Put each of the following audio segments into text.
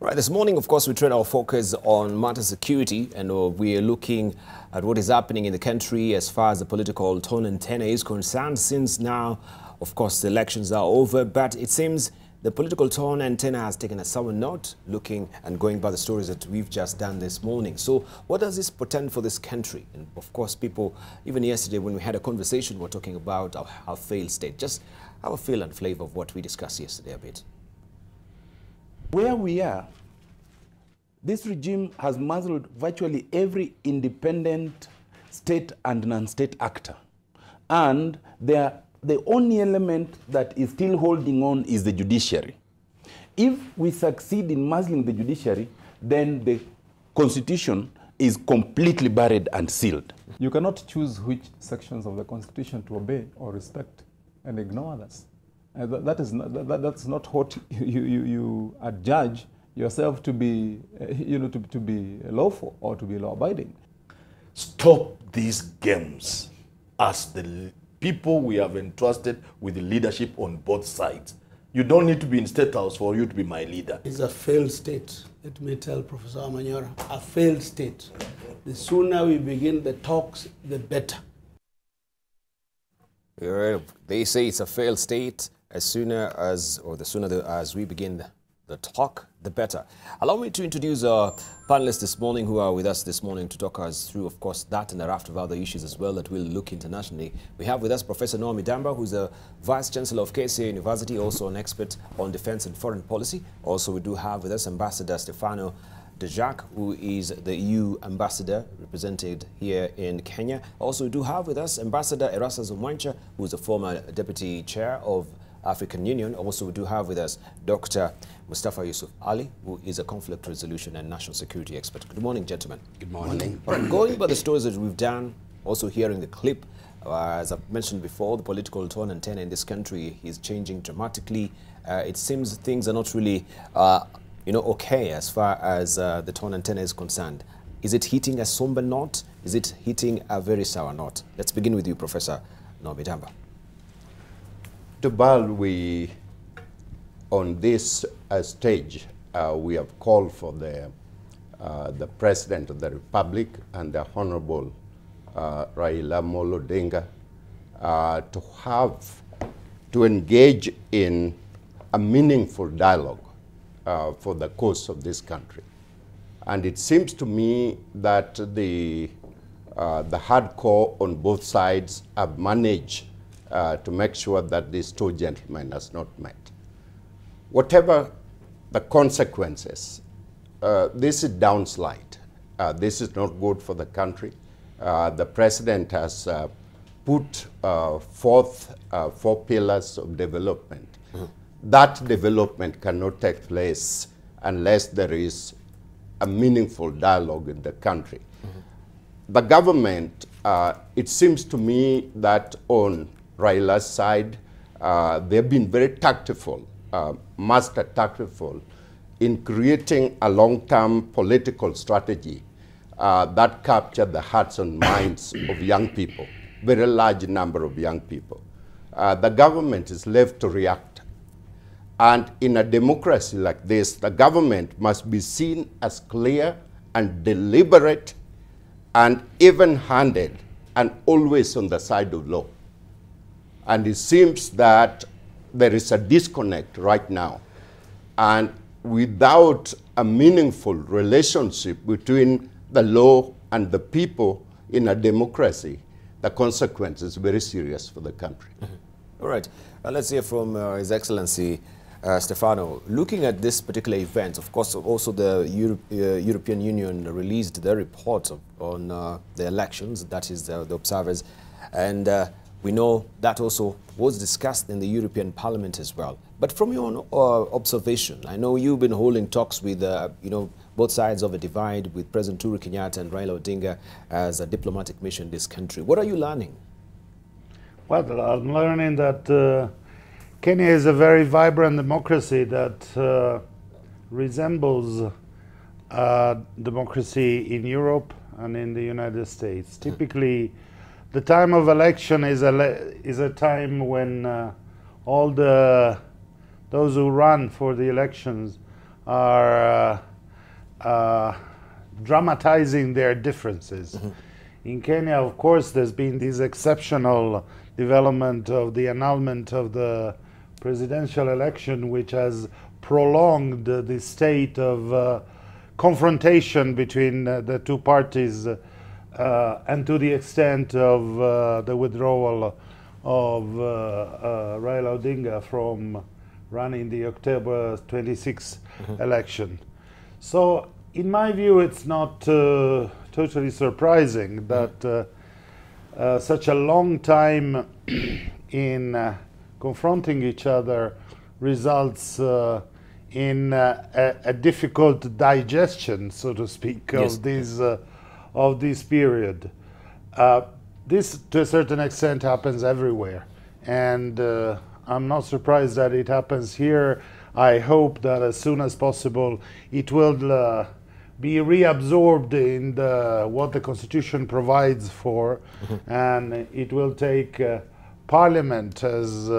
Right, this morning, of course, we turn our focus on matter security, and we are looking at what is happening in the country as far as the political tone and tenor is concerned, since now, of course, the elections are over, but it seems the political tone and tenor has taken a sour note, looking and going by the stories that we've just done this morning. So what does this portend for this country? And of course, people, even yesterday when we had a conversation, we're talking about our failed state. Just have a feel and flavor of what we discussed yesterday a bit. Where we are, this regime has muzzled virtually every independent state and non-state actor. And the only element that is still holding on is the judiciary. If we succeed in muzzling the judiciary, then the constitution is completely buried and sealed. You cannot choose which sections of the constitution to obey or respect and ignore others. That's not what you adjudge yourself to be, to be lawful or to be law-abiding. Stop these games as the people we have entrusted with the leadership on both sides. You don't need to be in State House for you to be my leader. It's a failed state. Let me tell Professor Amanyora, a failed state. The sooner we begin the talks, the better. They say it's a failed state. The sooner as we begin the talk, the better. Allow me to introduce our panelists this morning who are with us this morning to talk us through, of course, that and a raft of other issues as well that we'll look internationally. We have with us Professor Noah Midamba, who's the Vice Chancellor of KCA University, also an expert on defense and foreign policy. Also, we do have with us Ambassador Stefano Dejak, who is the EU ambassador represented here in Kenya. Also, we do have with us Ambassador Erastus Mwencha, who is the former Deputy Chair of African Union. Also, we do have with us Dr. Mustafa Ali, who is a conflict resolution and national security expert. Good morning, gentlemen. Good morning. All right, going by the stories that we've done, also hearing the clip, as I've mentioned before, the political tone and tenor in this country is changing dramatically. It seems things are not really, okay as far as the tone and tenor is concerned. Is it hitting a somber note? Is it hitting a very sour note? Let's begin with you, Professor Noah Midamba. Debarl, on this stage, we have called for the President of the Republic and the Honorable Raila Molo Odinga to engage in a meaningful dialogue for the course of this country. And it seems to me that the hardcore on both sides have managed to make sure that these two gentlemen has not met. Whatever the consequences, this is downslide. This is not good for the country. The president has put forth 4 pillars of development. That development cannot take place unless there is a meaningful dialogue in the country. The government, it seems to me that on Raila's side, they've been very tactful, master tactful, in creating a long-term political strategy that captured the hearts and minds of young people, very large number of young people. The government is left to react. And in a democracy like this, the government must be seen as clear and deliberate and even-handed and always on the side of law. And it seems that there is a disconnect right now. And without a meaningful relationship between the law and the people in a democracy, the consequence is very serious for the country. All right. Let's hear from His Excellency Stefano. Looking at this particular event, of course, also the European Union released their report on the elections, that is the observers, and we know that also was discussed in the European Parliament as well. But from your own observation, I know you've been holding talks with, both sides of a divide with President Uhuru Kenyatta and Raila Odinga as a diplomatic mission in this country. What are you learning? Well, I'm learning that Kenya is a very vibrant democracy that resembles democracy in Europe and in the United States. Typically, the time of election is a time when all those who run for the elections are dramatizing their differences. In Kenya, of course, there's been this exceptional development of the annulment of the presidential election, which has prolonged the state of confrontation between the two parties, and to the extent of the withdrawal of Raila Odinga from running the October 26 election. So, in my view, it's not totally surprising that such a long time in confronting each other results in a difficult digestion, so to speak, of this period. This, to a certain extent, happens everywhere, and I'm not surprised that it happens here. I hope that as soon as possible it will be reabsorbed in what the Constitution provides for, and it will take Parliament as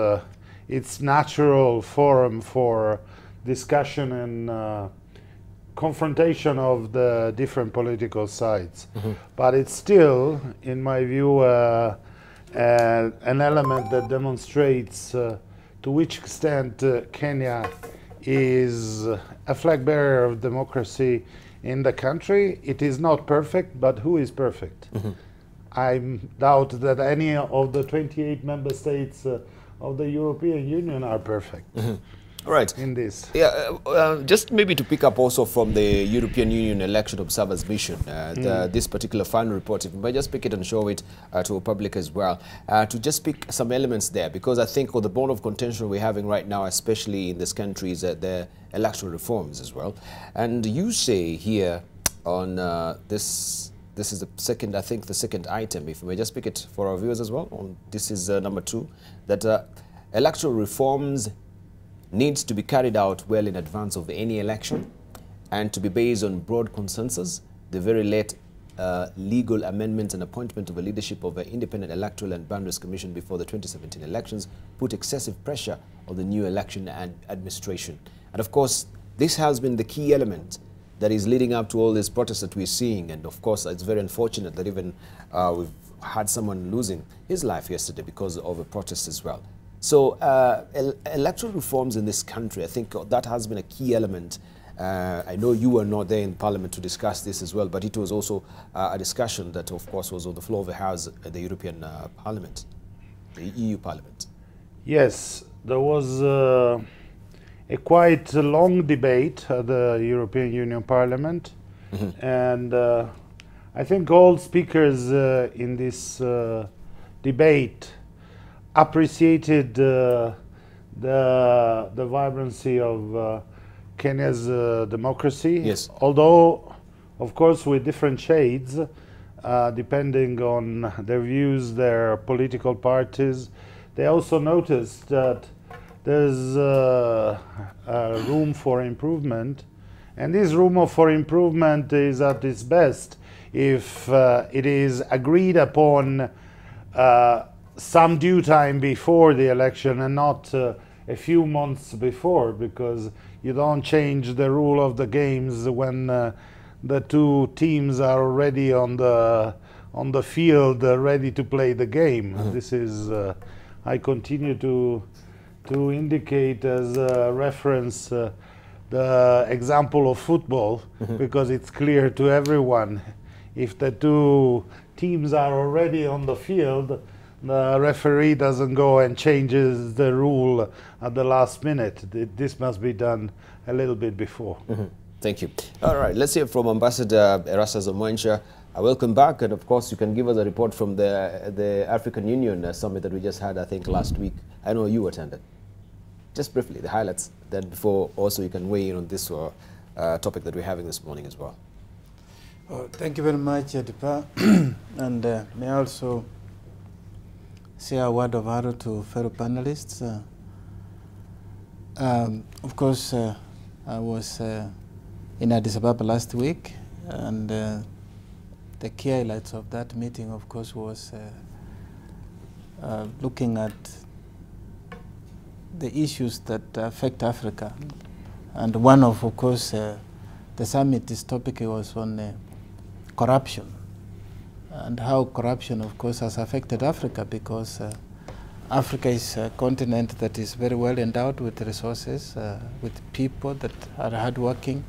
its natural forum for discussion and confrontation of the different political sides. But it's still, in my view, an element that demonstrates to which extent Kenya is a flag bearer of democracy in the country. It is not perfect, but who is perfect? I doubt that any of the 28 member states of the European Union are perfect. All right. In this. Yeah, just maybe to pick up also from the European Union Election Observers Mission, this particular final report, if we might just pick it and show it to the public as well, to just pick some elements there, because I think the bone of contention we're having right now, especially in this country, is the electoral reforms as well. And you say here on this is the second, I think the second item, if we may just pick it for our viewers as well, this is number 2, that electoral reforms needs to be carried out well in advance of any election and to be based on broad consensus. The very late legal amendments and appointment of a leadership of an independent electoral and boundaries commission before the 2017 elections put excessive pressure on the new election and administration. And of course, this has been the key element that is leading up to all these protests that we're seeing. And of course, it's very unfortunate that even we've had someone losing his life yesterday because of a protest as well. So electoral reforms in this country, I think that has been a key element. I know you were not there in Parliament to discuss this as well, but it was also a discussion that, of course, was on the floor of the House at the European Parliament, the EU Parliament. Yes, there was a quite long debate at the European Union Parliament, and I think all speakers in this debate appreciated the vibrancy of Kenya's democracy. Yes. Although, of course, with different shades, depending on their views, their political parties. They also noticed that there's room for improvement, and this room for improvement is at its best if it is agreed upon some due time before the election and not a few months before, because you don't change the rule of the games when the two teams are already on the field ready to play the game. This is I continue to indicate as a reference the example of football, because it's clear to everyone if the two teams are already on the field, the referee doesn't go and changes the rule at the last minute. This must be done a little bit before. Thank you. All right, let's hear from Ambassador Erastus Mwencha. Welcome back, and of course you can give us a report from the African Union summit that we just had, I think, last week. I know you attended. Just briefly, the highlights, then before also you can weigh in on this topic that we're having this morning as well. Thank you very much, Debarl. And may I also say a word of honor to fellow panelists. Of course, I was in Addis Ababa last week, and the key highlights of that meeting, of course, was looking at the issues that affect Africa, And one of course, the summit's topic was on corruption, and how corruption, of course, has affected Africa, because Africa is a continent that is very well endowed with resources, with people that are hardworking,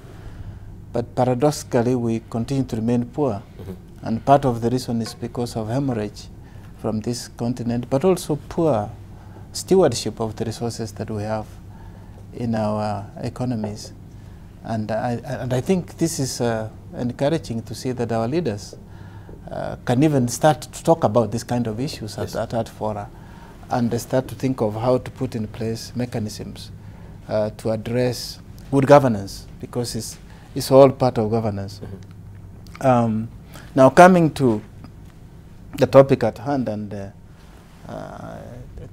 but paradoxically we continue to remain poor. And part of the reason is because of hemorrhage from this continent, but also poor stewardship of the resources that we have in our economies. And I think this is encouraging to see that our leaders can even start to talk about this kind of issues at that fora, and start to think of how to put in place mechanisms to address good governance, because it's all part of governance. Now coming to the topic at hand, and I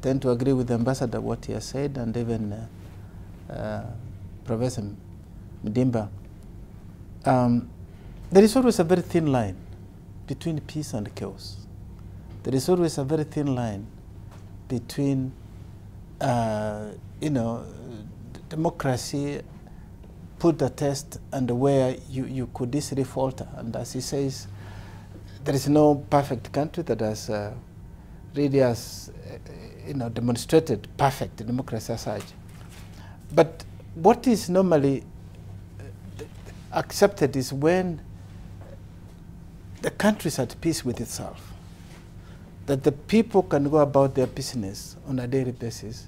tend to agree with Ambassador what he has said, and even Professor Midamba. There is always a very thin line between peace and chaos. There is always a very thin line between, democracy put the test and where you could easily falter. And as he says, there is no perfect country that has really has, demonstrated perfect democracy as such. But what is normally accepted is when the country is at peace with itself, that the people can go about their business on a daily basis,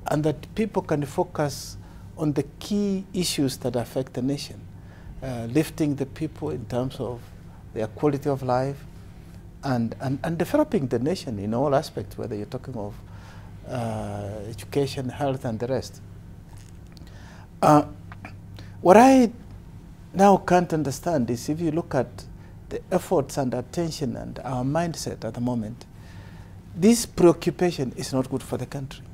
and that people can focus on the key issues that affect the nation, lifting the people in terms of their quality of life, and developing the nation in all aspects, whether you're talking of education, health, and the rest. What I now can't understand is, if you look at the efforts and attention and our mindset at the moment, this preoccupation is not good for the country.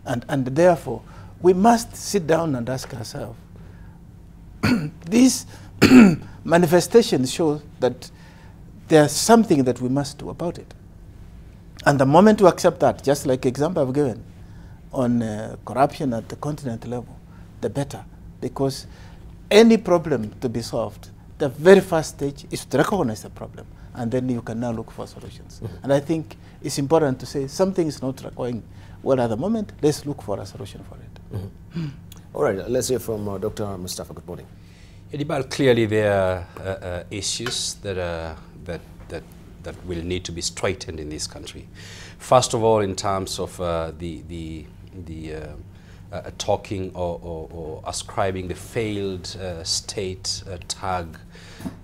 And therefore, we must sit down and ask ourselves, these manifestations show that there's something that we must do about it. And the moment we accept that, just like example I've given on corruption at the continent level, the better. Because any problem to be solved, the very first stage is to recognize the problem, and then you can now look for solutions. And I think it's important to say something is not going well at the moment, let's look for a solution for it. All right, let's hear from Dr. Mustafa. Good morning. Debarl, clearly there are issues that will need to be straightened in this country. First of all, in terms of talking or ascribing the failed state tag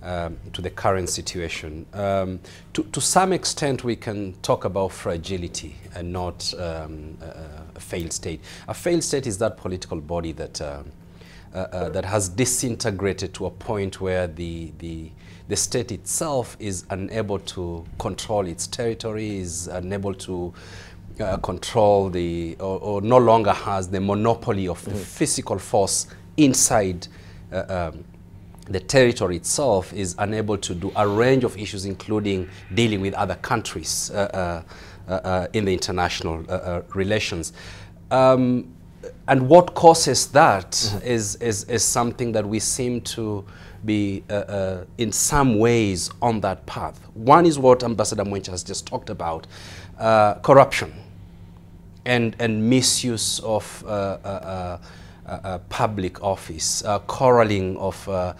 to the current situation. To some extent, we can talk about fragility and not a failed state. A failed state is that political body that that has disintegrated to a point where the state itself is unable to control its territory, is unable to control or no longer has the monopoly of the physical force inside the territory itself, is unable to do a range of issues, including dealing with other countries in the international relations. And what causes that is something that we seem to be in some ways on that path. One is what Ambassador Mwencha has just talked about, corruption and misuse of public office, corralling of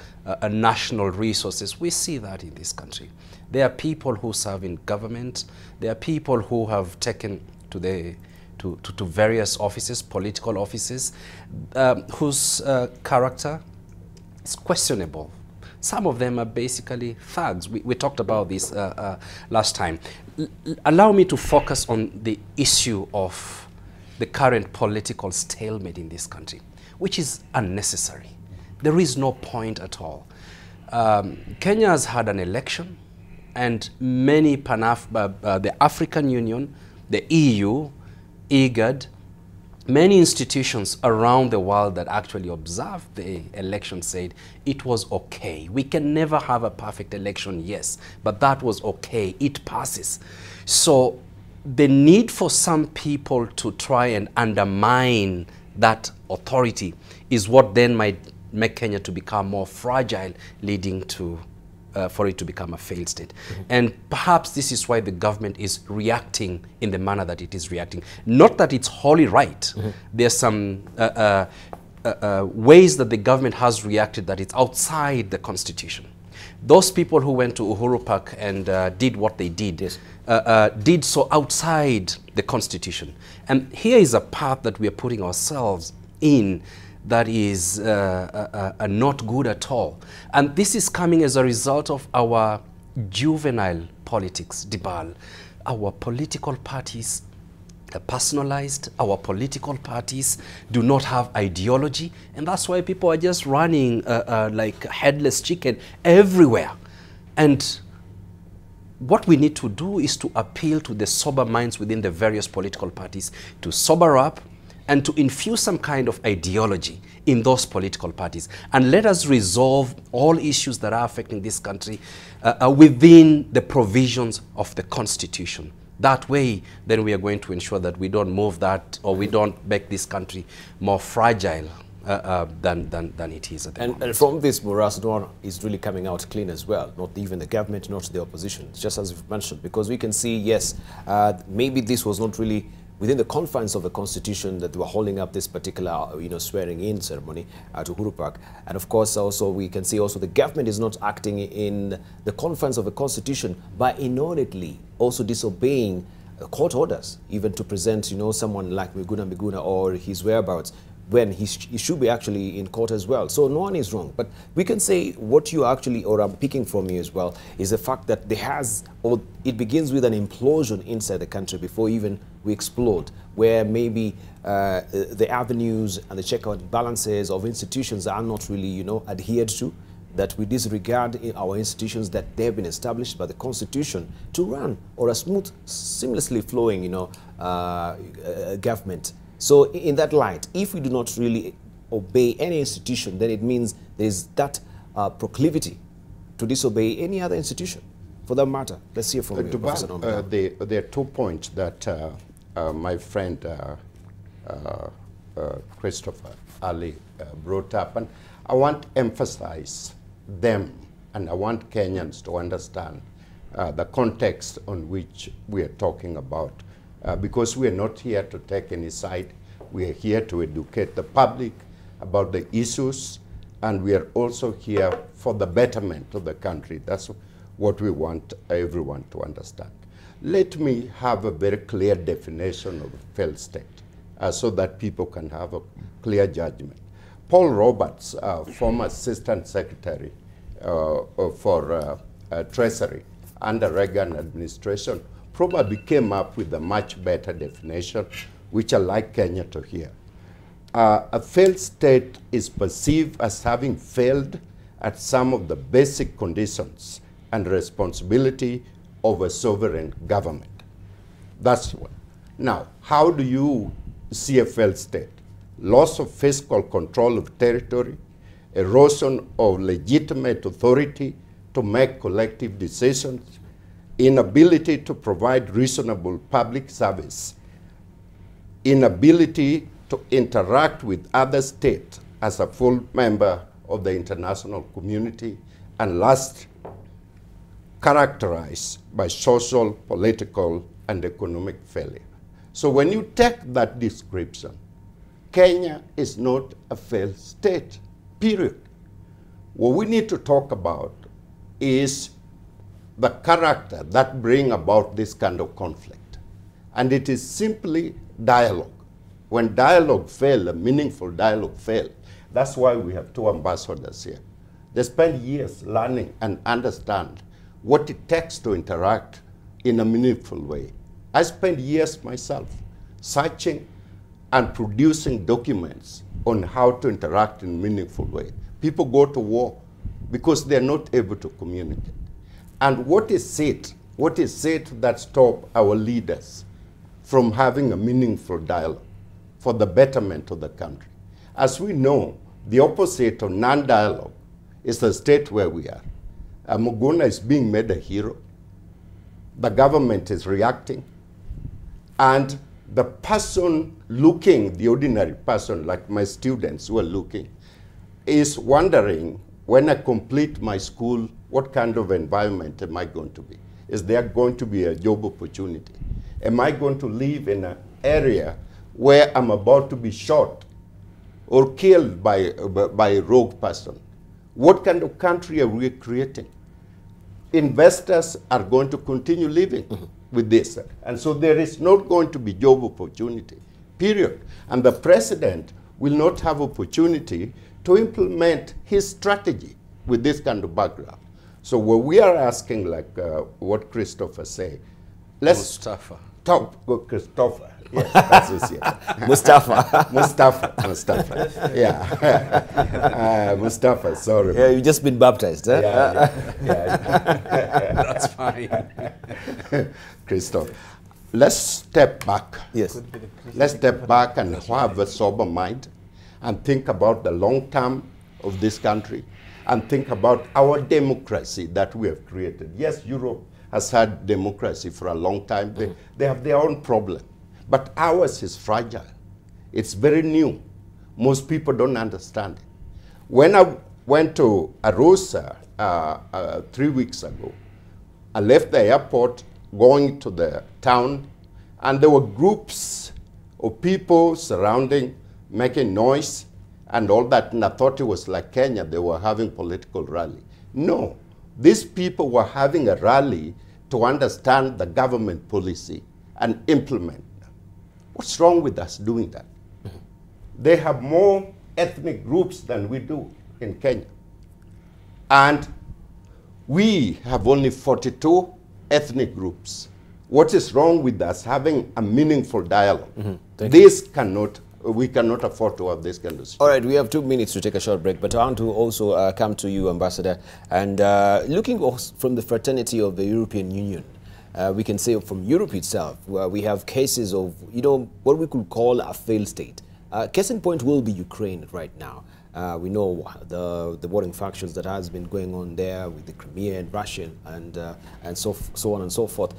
national resources. We see that in this country. There are people who serve in government. There are people who have taken to various offices, political offices, whose character is questionable. Some of them are basically thugs. We talked about this last time. Allow me to focus on the issue of the current political stalemate in this country, which is unnecessary. There is no point at all. Kenya has had an election, and many the African Union, the EU, IGAD, many institutions around the world that actually observed the election said it was okay. We can never have a perfect election, yes, but that was okay. It passes. So the need for some people to try and undermine that authority is what then might make Kenya to become more fragile, leading to for it to become a failed state. And perhaps this is why the government is reacting in the manner that it is reacting. Not that it's wholly right. There's some ways that the government has reacted that it's outside the constitution. Those people who went to Uhuru Park and did what they did, did so outside the constitution. And here is a path that we are putting ourselves in that is not good at all. And this is coming as a result of our juvenile politics, Debarl. Our political parties are personalized, our political parties do not have ideology, and that's why people are just running like a headless chicken everywhere. And what we need to do is to appeal to the sober minds within the various political parties to sober up and to infuse some kind of ideology in those political parties. And let us resolve all issues that are affecting this country within the provisions of the Constitution. That way, then we are going to ensure that we don't move that, or we don't make this country more fragile than it is at the moment. And from this, morass, no one is really coming out clean as well. Not even the government, not the opposition, just as you've mentioned. Because we can see, yes, maybe this was not really within the confines of the Constitution that they were holding up this particular, swearing-in ceremony to Uhuru Park. And of course, also we can see also the government is not acting in the confines of the Constitution by inordinately also disobeying court orders, even to present, someone like Miguna or his whereabouts, when he should be actually in court as well. So no one is wrong. But we can say what you actually, or I'm picking from you as well, is the fact that it begins with an implosion inside the country before even we explode, where maybe the avenues and the check and balances of institutions are not really, adhered to, that we disregard our institutions that they have been established by the Constitution to run, or a smooth, seamlessly flowing, government. So in that light, if we do not really obey any institution, then it means there is that proclivity to disobey any other institution, for that matter. Let's hear from you, Professor Noah. There are 2 points that my friend Christopher Ali brought up, and I want to emphasize them, and I want Kenyans to understand the context on which we are talking about. Because we are not here to take any side. We are here to educate the public about the issues, and we are also here for the betterment of the country. That's what we want everyone to understand. Let me have a very clear definition of a failed state so that people can have a clear judgment. Paul Roberts, former Assistant Secretary for Treasury under Reagan administration, probably came up with a much better definition, which I like Kenya to hear. A failed state is perceived as having failed at some of the basic conditions and responsibility of a sovereign government. That's one. Now, how do you see a failed state? Loss of fiscal control of territory, erosion of legitimate authority to make collective decisions, inability to provide reasonable public service, inability to interact with other states as a full member of the international community, and last, characterized by social, political, and economic failure. So when you take that description, Kenya is not a failed state, period. What we need to talk about is the character that bring about this kind of conflict. And it is simply dialogue. When dialogue fail, a meaningful dialogue fail, that's why we have 2 ambassadors here. They spend years learning and understand what it takes to interact in a meaningful way. I spent years myself searching and producing documents on how to interact in a meaningful way. People go to war because they're not able to communicate. And what is it that stops our leaders from having a meaningful dialogue for the betterment of the country? As we know, the opposite of non-dialogue is the state where we are. Muguna is being made a hero. The government is reacting. And the person looking, the ordinary person, like my students who are looking, is wondering, when I complete my school, what kind of environment am I going to be? Is there going to be a job opportunity? Am I going to live in an area where I'm about to be shot or killed by a rogue person? What kind of country are we creating? Investors are going to continue living with this. And so there is not going to be job opportunity, period. And the president will not have opportunity to implement his strategy with this kind of background. So what we are asking, like what Christopher said, let's Mustafa. talk, Christopher. Yes, that's what he said. Mustafa. Mustafa. Yeah. Mustafa, sorry. Yeah, you've just been baptized, huh? Yeah. That's fine. Christopher, let's step back. Yes. Let's step back and have a sober mind and think about the long term of this country and think about our democracy that we have created. Yes, Europe has had democracy for a long time. They have their own problem. But ours is fragile. It's very new. Most people don't understand it. When I went to Arosa 3 weeks ago, I left the airport going to the town, and there were groups of people surrounding, making noise and all that, and I thought it was like Kenya, they were having political rally. No, these people were having a rally to understand the government policy and implement. What's wrong with us doing that? They have more ethnic groups than we do in Kenya. And we have only 42 ethnic groups. What is wrong with us having a meaningful dialogue? We cannot afford to have this kind of situation. All right, we have 2 minutes to take a short break, but I want to also come to you, Ambassador. And looking from the fraternity of the European Union, we can say from Europe itself, where we have cases of, what we could call a failed state. Case in point will be Ukraine right now. We know the warring factions that has been going on there with the Crimea and Russia and so on and so forth.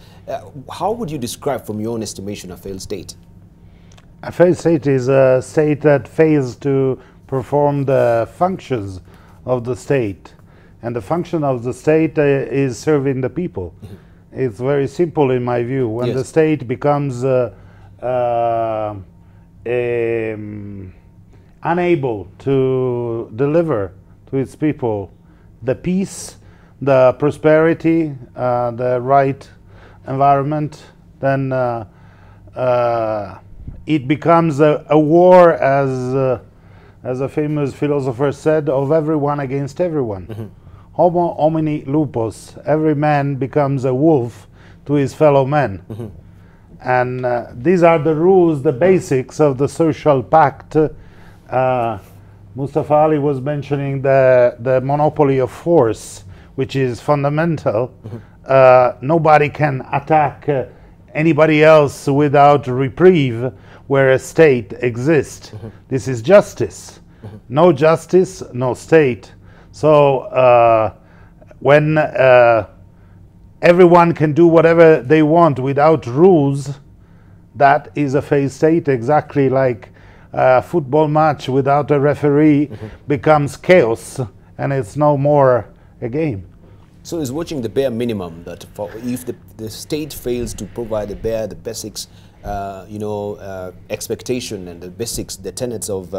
How would you describe, from your own estimation, a failed state? A failed state is a state that fails to perform the functions of the state. And the function of the state is serving the people. It's very simple in my view. When the state becomes unable to deliver to its people the peace, the prosperity, the right environment, then it becomes a war, as a famous philosopher said, of everyone against everyone. Homo homini lupus. Every man becomes a wolf to his fellow men. And these are the rules, the basics of the social pact. Mustafa Ali was mentioning the monopoly of force, which is fundamental. Nobody can attack anybody else without reprieve where a state exists. This is justice. No justice, no state. So when everyone can do whatever they want without rules, that is a failed state, exactly like a football match without a referee becomes chaos, and it's no more a game. So it's watching the bare minimum that if the state fails to provide the basics, expectation and the basics, the tenets of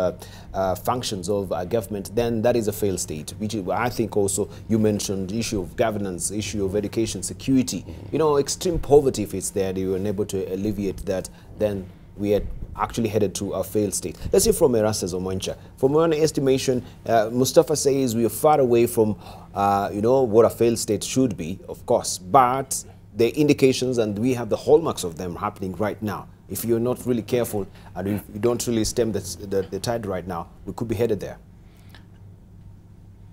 functions of government, then that is a failed state, which I think also you mentioned the issue of governance, issue of education, security, extreme poverty. If it's there, they were unable to alleviate that, then we are actually headed to a failed state. Let's hear from Erastus Mwencha. From one estimation, Mustafa says we are far away from, what a failed state should be, of course, but the indications, and we have the hallmarks of them happening right now. If you're not really careful and if you don't really stem the tide right now, we could be headed there.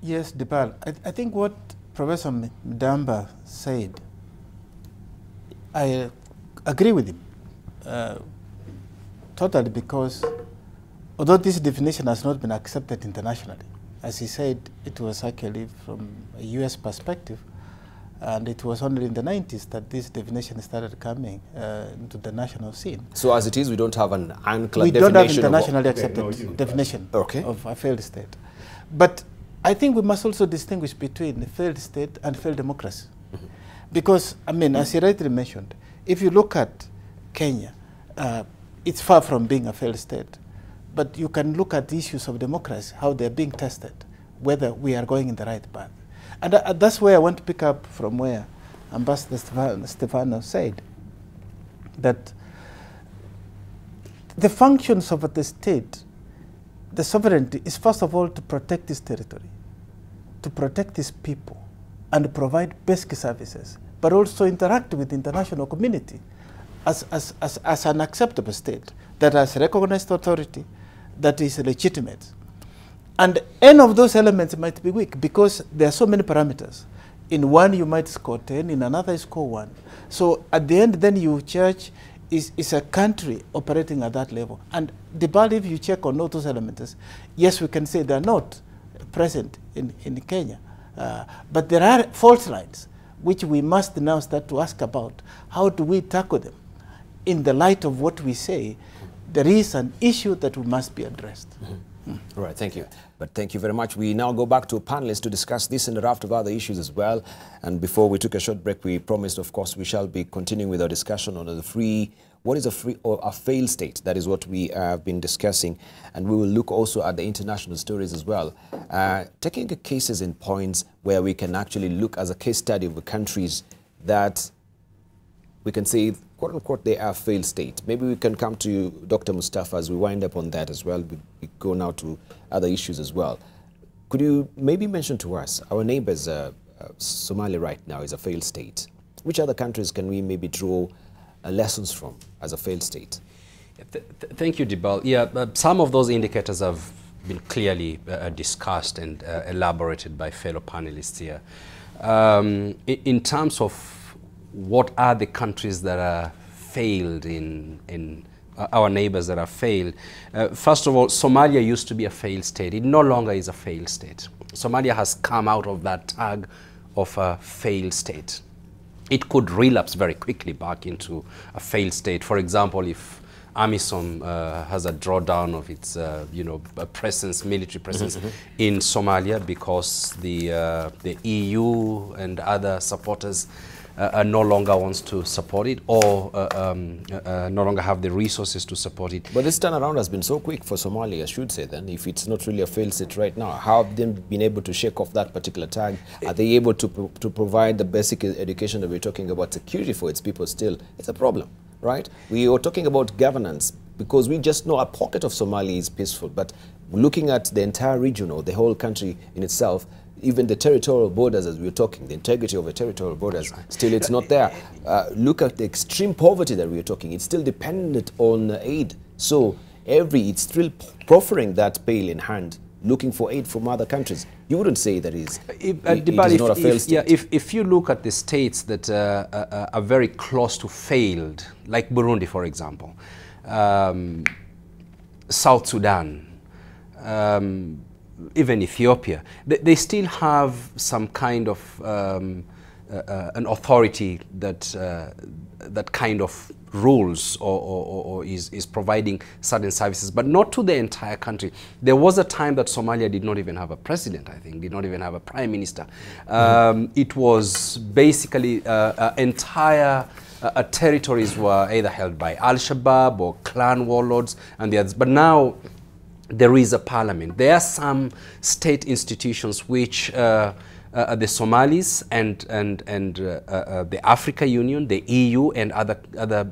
Yes, Debarl. I think what Professor Midamba said, I agree with him totally, because although this definition has not been accepted internationally, as he said, it was actually from a US perspective, And it was only in the 90s that this definition started coming into the national scene. So as it is, we don't have an unclear definition? We don't have internationally accepted definition of a failed state. But I think we must also distinguish between a failed state and failed democracy. Because, I mean, as you rightly mentioned, if you look at Kenya, it's far from being a failed state. But you can look at the issues of democracy, how they're being tested, whether we are going in the right path. And that's where I want to pick up from where Ambassador Stefano said that the functions of the state, the sovereignty, is first of all to protect this territory, to protect its people, and provide basic services, but also interact with the international community as an acceptable state that has recognized authority, that is legitimate. And any of those elements might be weak because there are so many parameters. In one you might score 10, in another you score 1. So at the end then you judge is a country operating at that level. And Debarl, if you check on all those elements, yes, we can say they are not present in Kenya. But there are fault lines which we must now start to ask about. How do we tackle them? In the light of what we say, there is an issue that we must be addressed. All right, thank you. But thank you very much. We now go back to panelists to discuss this and a raft of other issues as well. And before we took a short break, we promised, of course, we shall be continuing with our discussion on what is a free or a failed state? That is what we have been discussing. And we will look also at the international stories as well. Taking the cases and points where we can actually look as a case study of the countries that we can say, quote unquote, they are failed state. Maybe we can come to you, Dr. Mustafa, as we wind up on that as well. We go now to other issues as well. Could you maybe mention to us, our neighbors, Somalia right now is a failed state. Which other countries can we maybe draw lessons from as a failed state? Thank you, Debarl. Yeah, some of those indicators have been clearly discussed and elaborated by fellow panelists here. In terms of what are the countries that are failed in our neighbors that are failed? First of all, Somalia used to be a failed state. It no longer is a failed state. Somalia has come out of that tag of a failed state. It could relapse very quickly back into a failed state. For example, if AMISOM has a drawdown of its, presence, military presence in Somalia because the EU and other supporters no longer wants to support it or no longer have the resources to support it. But this turnaround has been so quick for Somalia, I should say then, if it's not really a failed state right now. How have they been able to shake off that particular tag? Are they able to provide the basic education that we're talking about, security for its people still? It's a problem, right? We are talking about governance because we just know a pocket of Somalia is peaceful, but looking at the entire region or the whole country in itself, even the territorial borders, as we were talking, the integrity of the territorial borders, still it's not there. Look at the extreme poverty that we are talking. It's still dependent on aid. So it's still proffering that pail in hand, looking for aid from other countries. You wouldn't say that it is not a failed state. Yeah, if you look at the states that are very close to failed, like Burundi, for example, South Sudan, even Ethiopia, they still have some kind of an authority that kind of rules or is providing certain services, but not to the entire country. There was a time that Somalia did not even have a president, I think, did not even have a prime minister. It was basically entire territories were either held by Al-Shabaab or clan warlords and the others. But now there is a parliament. There are some state institutions which the Somalis and the Africa Union, the EU and other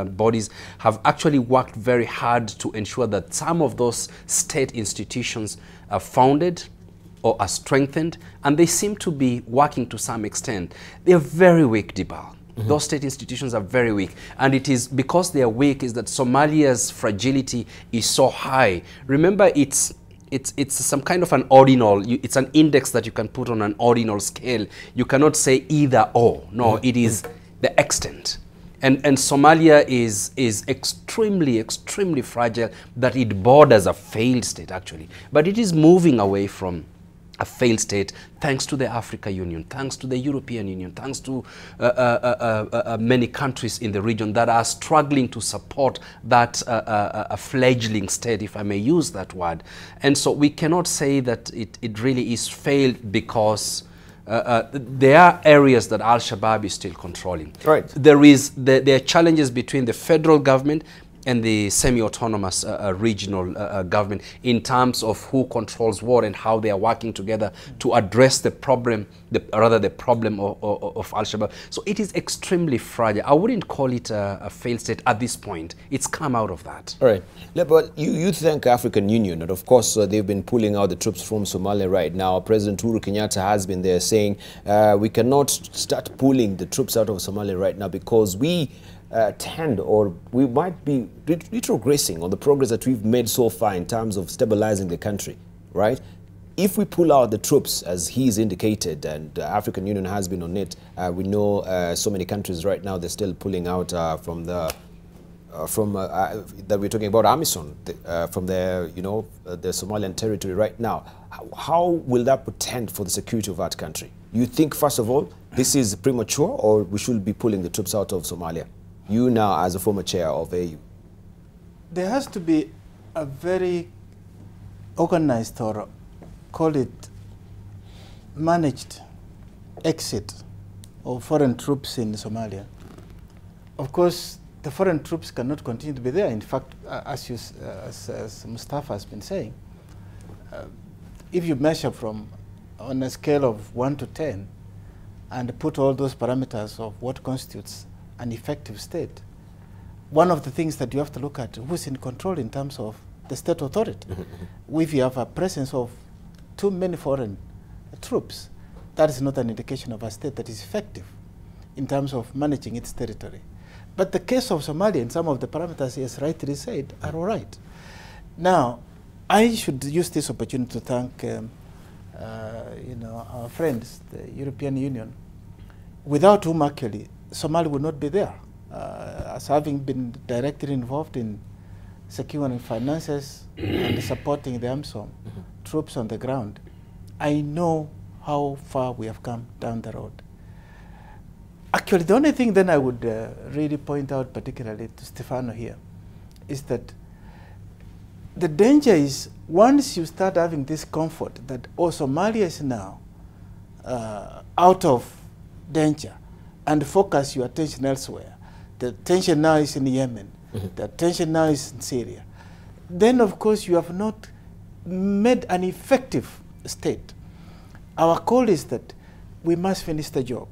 bodies have actually worked very hard to ensure that some of those state institutions are founded or are strengthened, and they seem to be working to some extent. They are very weak, Debarl. Those state institutions are very weak, and it is because they are weak is that Somalia's fragility is so high. Remember, it's some kind of an ordinal. It's an index that you can put on an ordinal scale. You cannot say either or. No, it is the extent. And Somalia is extremely fragile, that it borders a failed state actually. But it is moving away from a failed state, thanks to the African Union, thanks to the European Union, thanks to many countries in the region that are struggling to support that a fledgling state, if I may use that word. And so we cannot say that it really is failed because there are areas that Al-Shabaab is still controlling. Right. There are challenges between the federal government and the semi-autonomous regional government in terms of who controls what and how they are working together to address the problem, the problem of Al-Shabaab. So it is extremely fragile. I wouldn't call it a failed state at this point. It's come out of that. All right. But you thank African Union, and of course they've been pulling out the troops from Somalia right now. President Uhuru Kenyatta has been there saying we cannot start pulling the troops out of Somalia right now because we we might be retrogressing on the progress that we've made so far in terms of stabilizing the country, right? If we pull out the troops, as he's indicated, and the African Union has been on it, we know so many countries right now, they're still pulling out from the, that we're talking about AMISOM, from the, the Somalian territory right now. How will that portend for the security of that country? You think, first of all, this is premature, or we should be pulling the troops out of Somalia? You now, as a former chair of AU. There has to be a very organized, or call it managed, exit of foreign troops in Somalia. Of course, the foreign troops cannot continue to be there. In fact, as Mustafa has been saying, if you measure from on a scale of 1 to 10 and put all those parameters of what constitutes an effective state, one of the things that you have to look at who's in control in terms of the state authority. If you have a presence of too many foreign troops, that is not an indication of a state that is effective in terms of managing its territory. But the case of Somalia and some of the parameters he has rightly said are all right. Now, I should use this opportunity to thank our friends, the European Union, without whom actually Somalia would not be there. As having been directly involved in securing finances and supporting the AMISOM troops on the ground, I know how far we have come down the road. Actually, the only thing then I would really point out particularly to Stefano here is that the danger is once you start having this comfort that, Somalia is now out of danger, and focus your attention elsewhere. The attention now is in Yemen. The attention now is in Syria. Then, of course, you have not made an effective state. Our call is that we must finish the job.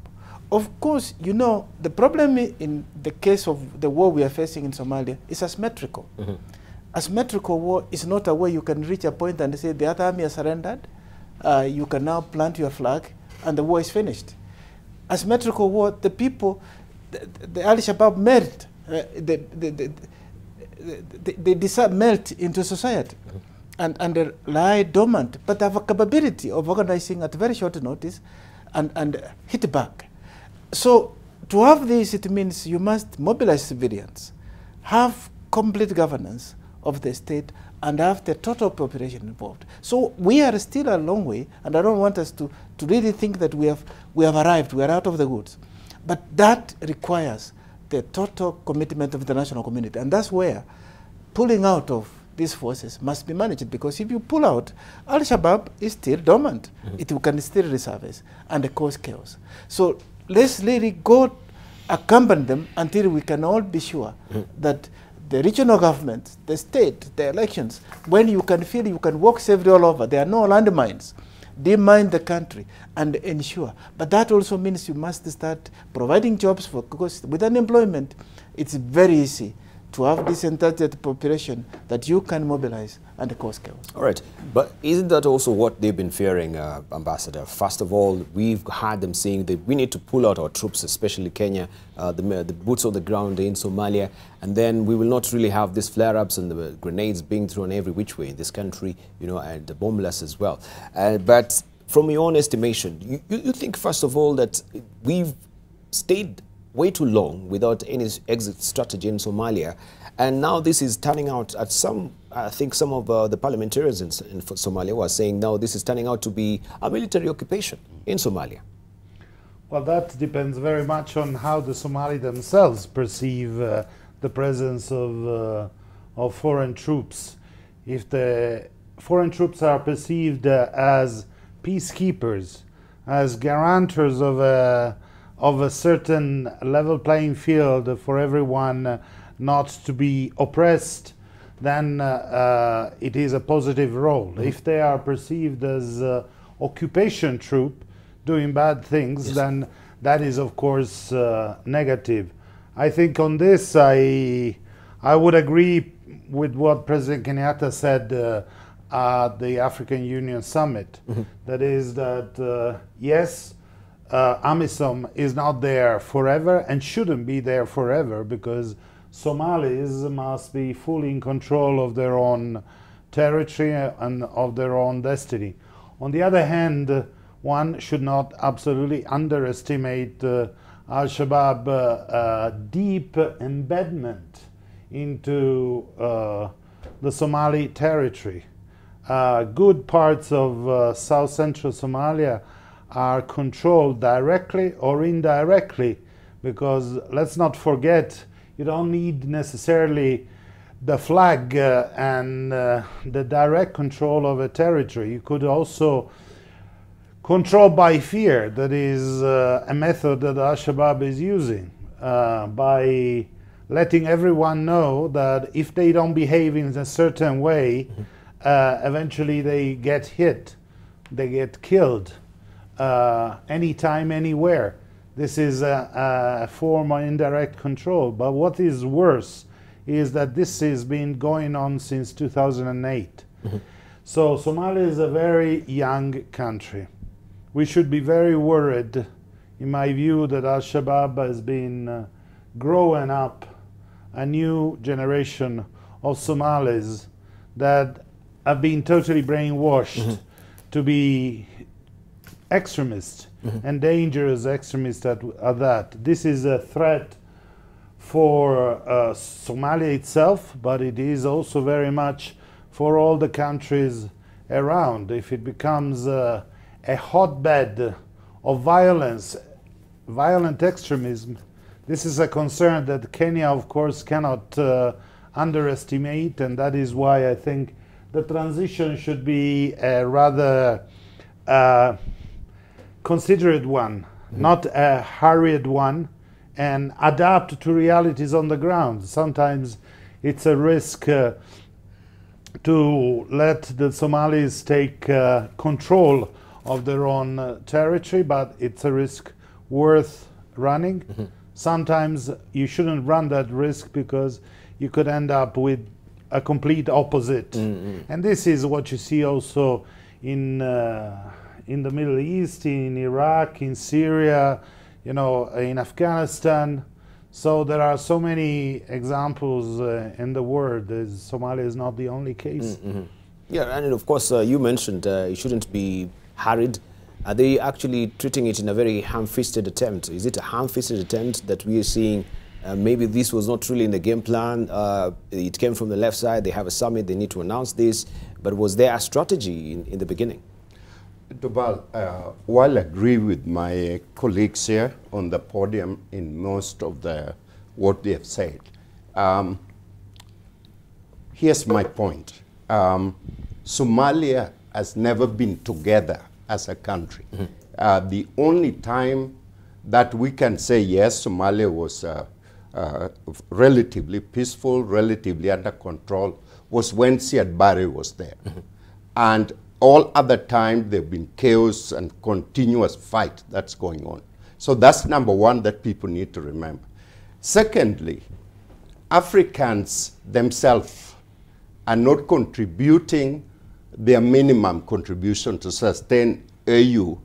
Of course, the problem in the case of the war we are facing in Somalia is asymmetrical. Asymmetrical war is not a way you can reach a point and say the other army has surrendered, you can now plant your flag, and the war is finished. Asymmetrical war, the people, the Al-Shabaab melt, they melt into society and they lie dormant, but have a capability of organizing at very short notice and hit back. So to have this, it means you must mobilize civilians, have complete governance of the state, and have the total population involved. So we are still a long way, and I don't want us to really think that we have arrived, we are out of the woods. But that requires the total commitment of the international community, and that's where pulling out of these forces must be managed, because if you pull out, Al-Shabaab is still dormant. It can still resurface and cause chaos. So let's really go accompany them until we can all be sure that the regional government, the state, the elections, when you can feel you can walk safely all over, there are no landmines, demine the country and ensure. But that also means you must start providing jobs because with unemployment, it's very easy to have this intelligent population that you can mobilize and cause chaos. All right, but isn't that also what they've been fearing, Ambassador? First of all, we've had them saying that we need to pull out our troops, especially Kenya, the boots on the ground in Somalia, and then we will not really have these flare-ups and the grenades being thrown every which way in this country, and the bomb blasts as well. But from your own estimation, you think, first of all, that we've stayed way too long without any exit strategy in Somalia. And now this is turning out at some, I think some of the parliamentarians in Somalia were saying now this is turning out to be a military occupation in Somalia. Well, that depends very much on how the Somali themselves perceive the presence of foreign troops. If the foreign troops are perceived as peacekeepers, as guarantors of a certain level playing field for everyone not to be oppressed, then it is a positive role. If they are perceived as occupation troop doing bad things, then that is of course negative. I think on this I would agree with what President Kenyatta said at the African Union Summit. That is that yes, AMISOM is not there forever and shouldn't be there forever, because Somalis must be fully in control of their own territory and of their own destiny. On the other hand, one should not absolutely underestimate Al-Shabaab deep embedment into the Somali territory. Good parts of South Central Somalia are controlled directly or indirectly, because let's not forget, you don't need necessarily the flag and the direct control of a territory. You could also control by fear. That is a method that Al-Shabaab is using, by letting everyone know that if they don't behave in a certain way, eventually they get hit, they get killed, anytime, anywhere. This is a form of indirect control. But what is worse is that this has been going on since 2008. So Somalia is a very young country. We should be very worried, in my view, that Al-Shabaab has been growing up a new generation of Somalis that have been totally brainwashed to be extremists and dangerous extremists at that. This is a threat for Somalia itself, but it is also very much for all the countries around. If it becomes a hotbed of violence, violent extremism, this is a concern that Kenya, of course, cannot underestimate, and that is why I think the transition should be a rather considerate one, not a hurried one, and adapt to realities on the ground. Sometimes it's a risk to let the Somalis take control of their own territory, but it's a risk worth running. Sometimes you shouldn't run that risk, because you could end up with a complete opposite. And this is what you see also in the Middle East, in Iraq, in Syria, you know, in Afghanistan. So there are so many examples in the world. Somalia is not the only case. Yeah, and of course you mentioned it shouldn't be hurried. Are they actually treating it in a very ham-fisted attempt? Is it a ham-fisted attempt that we are seeing? Maybe this was not really in the game plan. It came from the left side. They have a summit. They need to announce this. But was there a strategy in the beginning? Debarl, while I agree with my colleagues here on the podium in most of what they have said, here's my point. Somalia has never been together as a country. The only time that we can say, yes, Somalia was relatively peaceful, relatively under control, was when Siad Barre was there. And all other time, there have been chaos and continuous fight that's going on. So that's number one that people need to remember. Secondly, Africans themselves are not contributing their minimum contribution to sustain AU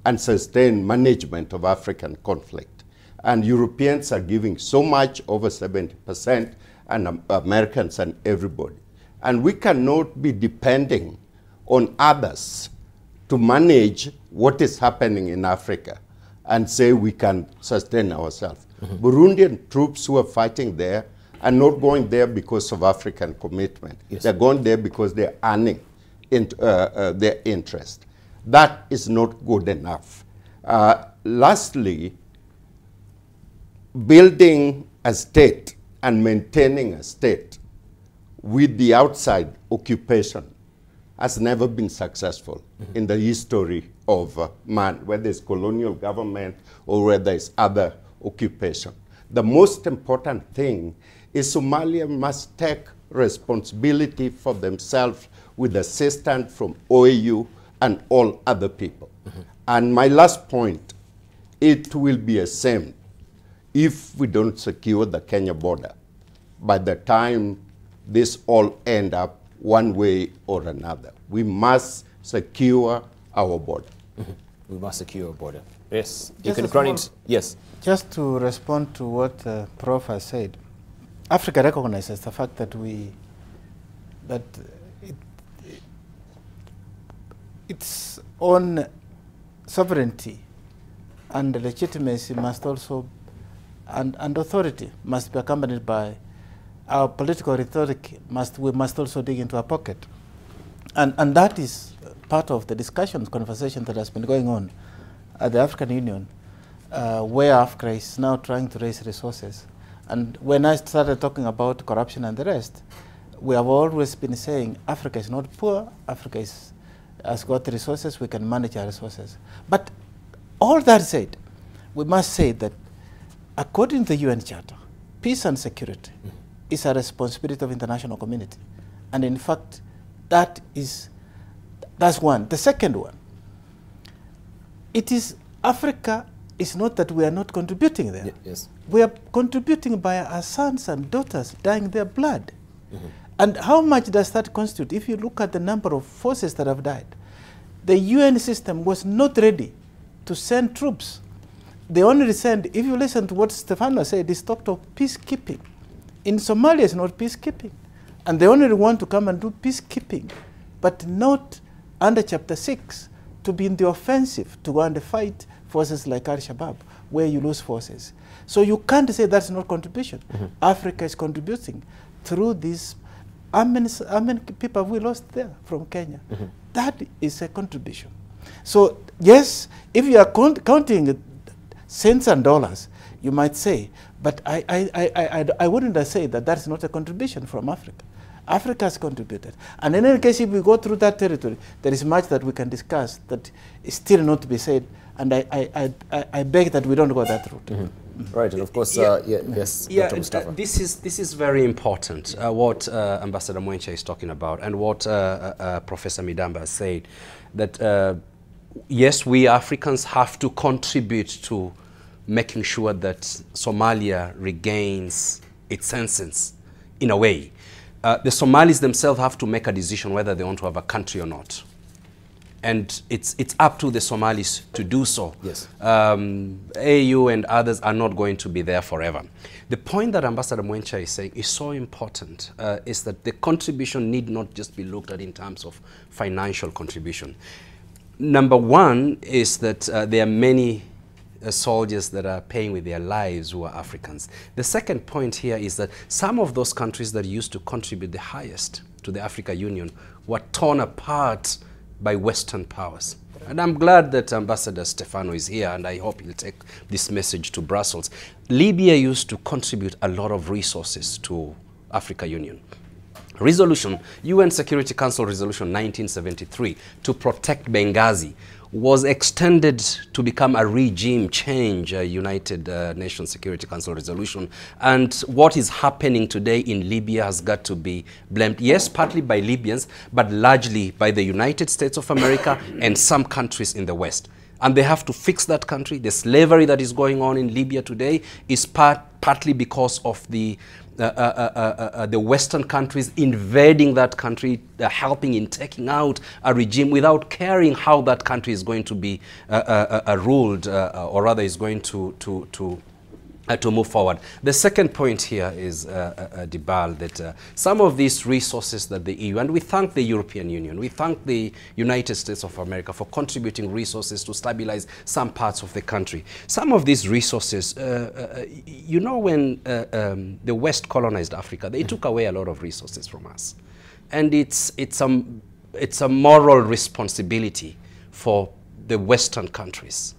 and sustain management of African conflict. And Europeans are giving so much, over 70%, and Americans and everybody. And we cannot be depending on others to manage what is happening in Africa. and say we can sustain ourselves. Burundian troops who are fighting there are not going there because of African commitment. Yes. They're going there because they're earning their interest. That is not good enough. Lastly, building a state and maintaining a state with the outside occupation has never been successful in the history of man, whether it's colonial government or whether it's other occupation. The most important thing is Somalia must take responsibility for themselves with assistance from OAU and all other people. And my last point, it will be a shame if we don't secure the Kenya border by the time this all end up one way or another. We must secure our border. We must secure our border. Yes. You Just can a grant small- it. Yes. Just to respond to what Prof has said, Africa recognizes the fact that its own sovereignty and legitimacy must also, and authority must be accompanied by our political rhetoric. We must also dig into our pocket, and that is part of the conversation that has been going on at the African Union, where Africa is now trying to raise resources. And when I started talking about corruption and the rest, we have always been saying Africa is not poor, Africa has got resources, we can manage our resources. But all that said, we must say that according to the UN Charter, peace and security is a responsibility of the international community. And in fact, that's one. The second one, it is Africa is not that we are not contributing there. Yes. We are contributing by our sons and daughters dying their blood. And how much does that constitute? If you look at the number of forces that have died, the UN system was not ready to send troops. They only send, if you listen to what Stefano said, he talked of peacekeeping. In Somalia, it's not peacekeeping. And they only want to come and do peacekeeping, but not under Chapter 6, to be in the offensive, to go and fight forces like Al-Shabaab, where you lose forces. So you can't say that's not contribution. Africa is contributing through these. How many people have we lost there from Kenya? That is a contribution. So yes, if you are counting cents and dollars, you might say, but I wouldn't say that that's not a contribution from Africa. Africa has contributed. And in any case, if we go through that territory, there is much that we can discuss that is still not to be said, and I beg that we don't go that route. Right, and of course, yes, Dr. Mustafa. This is very important, what Ambassador Mwencha is talking about, and what Professor Midamba has said, that yes, we Africans have to contribute to making sure that Somalia regains its senses, in a way. The Somalis themselves have to make a decision whether they want to have a country or not. And it's up to the Somalis to do so. Yes. AU and others are not going to be there forever. The point that Ambassador Mwencha is saying is so important, is that the contribution need not just be looked at in terms of financial contribution. Number one is that there are many soldiers that are paying with their lives who are Africans. The second point here is that some of those countries that used to contribute the highest to the African Union were torn apart by Western powers. And I'm glad that Ambassador Stefano is here, and I hope he'll take this message to Brussels. Libya used to contribute a lot of resources to African Union. Resolution, UN Security Council Resolution 1973, to protect Benghazi, was extended to become a regime change, a United Nations Security Council resolution. And what is happening today in Libya has got to be blamed, yes, partly by Libyans, but largely by the United States of America and some countries in the West. And they have to fix that country. The slavery that is going on in Libya today is partly because of the Western countries invading that country, helping in taking out a regime without caring how that country is going to be ruled, or rather is going to to move forward. The second point here is, Debarl, that some of these resources that the EU, and we thank the European Union, we thank the United States of America for contributing resources to stabilize some parts of the country. Some of these resources, you know, when the West colonized Africa, they took away a lot of resources from us. And it's a moral responsibility for the Western countries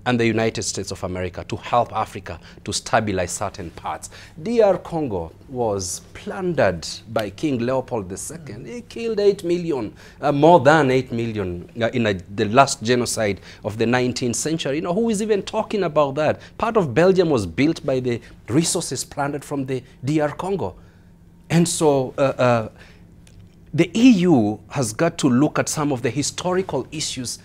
and the United States of America to help Africa to stabilize certain parts. DR Congo was plundered by King Leopold II. He killed 8 million, more than 8 million in the last genocide of the 19th century. You know, who is even talking about that? Part of Belgium was built by the resources plundered from the DR Congo. And so the EU has got to look at some of the historical issues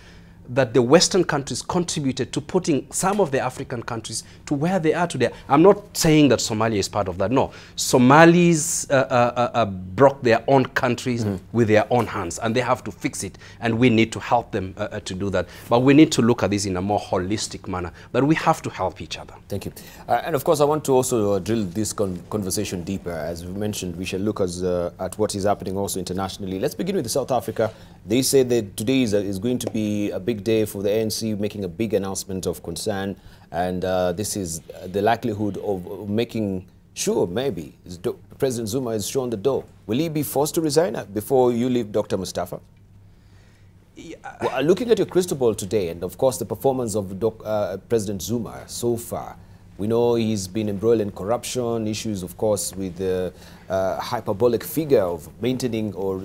that the Western countries contributed to putting some of the African countries to where they are today. I'm not saying that Somalia is part of that. No. Somalis broke their own countries with their own hands, and they have to fix it, and we need to help them to do that. But we need to look at this in a more holistic manner, that we have to help each other. Thank you. And of course, I want to also drill this conversation deeper. As we mentioned, we shall look at what is happening also internationally. Let's begin with South Africa. They say that today is going to be a big day for the ANC, making a big announcement of concern, and this is the likelihood of making sure maybe President Zuma is shown the door. Will he be forced to resign before you leave, Dr. Mustafa? Yeah. Well, looking at your crystal ball today, and of course the performance of President Zuma so far, we know he's been embroiled in corruption, issues of course with the hyperbolic figure of maintaining or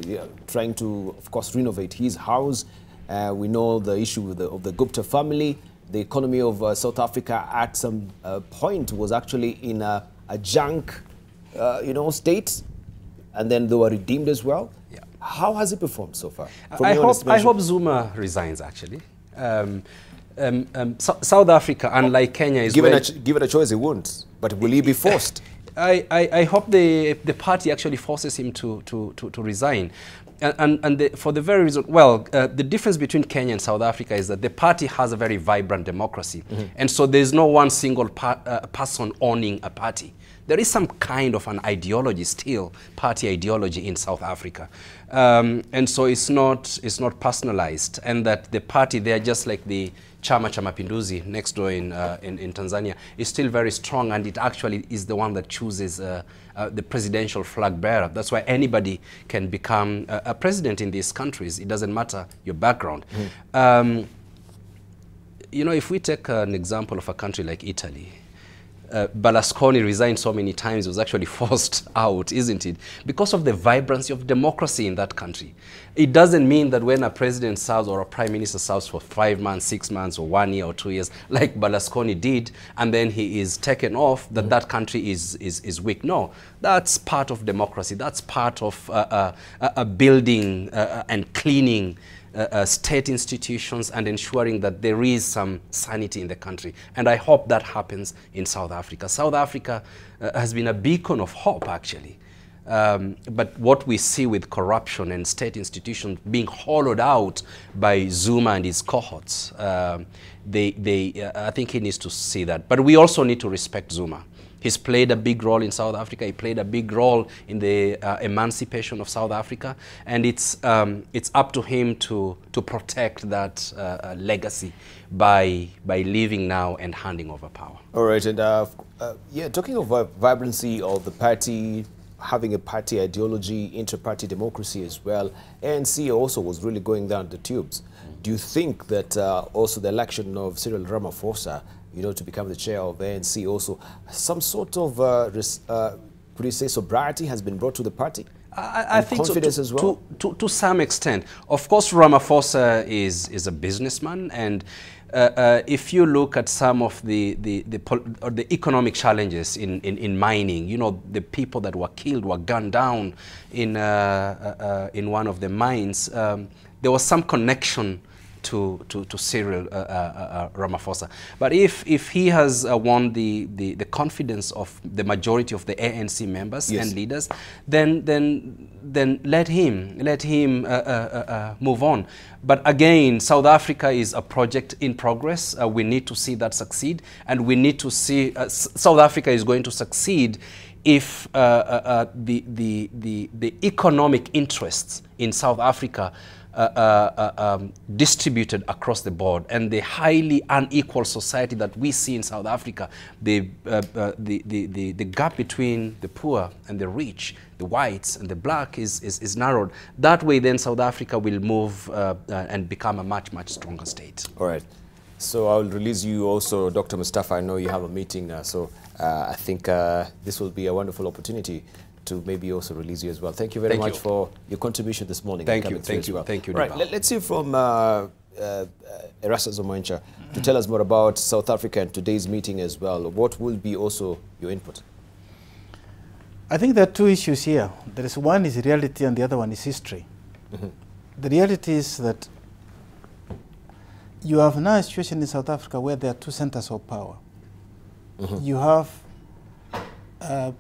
trying to, of course, renovate his house. We know the issue of the Gupta family. The economy of South Africa at some point was actually in a junk, state, and then they were redeemed as well. Yeah. How has it performed so far? I hope Zuma resigns, actually. South Africa, unlike Kenya, is given a choice, he won't. But will he be forced? I hope the party actually forces him to resign. And for the very reason, the difference between Kenya and South Africa is that the party has a very vibrant democracy. And so there's no one single person owning a party. There is some kind of an ideology still, party ideology in South Africa. And so it's not personalized, and that the party, they're just like the Chama cha Mapinduzi next door in Tanzania, is still very strong, and it actually is the one that chooses the presidential flag bearer. That's why anybody can become a president in these countries. It doesn't matter your background. If we take an example of a country like Italy, Berlusconi resigned so many times, he was actually forced out, isn't it? Because of the vibrancy of democracy in that country. It doesn't mean that when a president serves or a prime minister serves for 5 months, 6 months, or 1 year or 2 years, like Berlusconi did, and then he is taken off, that country is weak. No, that's part of democracy. That's part of building and cleaning state institutions and ensuring that there is some sanity in the country. And I hope that happens in South Africa. South Africa has been a beacon of hope, actually. But what we see with corruption and state institutions being hollowed out by Zuma and his cohorts, I think he needs to see that. But we also need to respect Zuma. He's played a big role in South Africa. He played a big role in the emancipation of South Africa, and it's up to him to protect that legacy by leaving now and handing over power. All right, and talking of vibrancy of the party, having a party ideology, inter-party democracy as well, ANC also was really going down the tubes. Do you think that also the election of Cyril Ramaphosa, to become the chair of ANC, also some sort of, could you say, sobriety has been brought to the party? I think confidence so, as well? To some extent. Of course, Ramaphosa is a businessman, and if you look at some of the economic challenges in mining, the people that were killed were gunned down in one of the mines. There was some connection to Cyril Ramaphosa. But if he has won the confidence of the majority of the ANC members and leaders, then let him move on. But again, South Africa is a project in progress. We need to see that succeed, and we need to see South Africa is going to succeed if the economic interests in South Africa distributed across the board, and the highly unequal society that we see in South Africa, the gap between the poor and the rich, the whites and the black is narrowed. That way then South Africa will move and become a much stronger state. All right. So I'll release you also, Dr. Mustafa. I know you have a meeting, so I think this will be a wonderful opportunity to maybe also release you as well. Thank you very much for your contribution this morning. Thank you. Right, let's hear from Erastus Mwencha to tell us more about South Africa and today's meeting as well. What will be also your input? I think there are two issues here. There is one is reality and the other one is history. The reality is that you have now a situation in South Africa where there are two centers of power. You have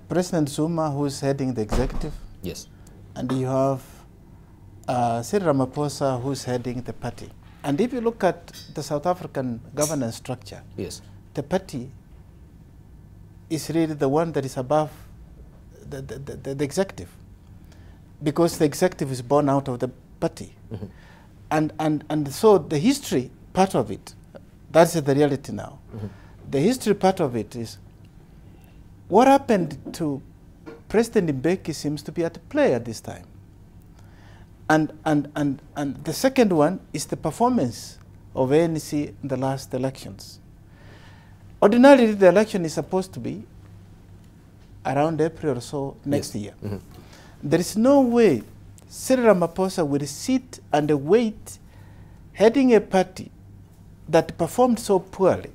President Zuma, who's heading the executive. Yes. And you have Cyril Ramaphosa, who's heading the party. And if you look at the South African governance structure, yes, the party is really the one that is above the executive, because the executive is born out of the party. And so the history part of it, that's the reality now. The history part of it is what happened to President Mbeki seems to be at play at this time. And the second one is the performance of ANC in the last elections. Ordinarily, the election is supposed to be around April or so next year. There is no way Cyril Ramaphosa will sit and wait, heading a party that performed so poorly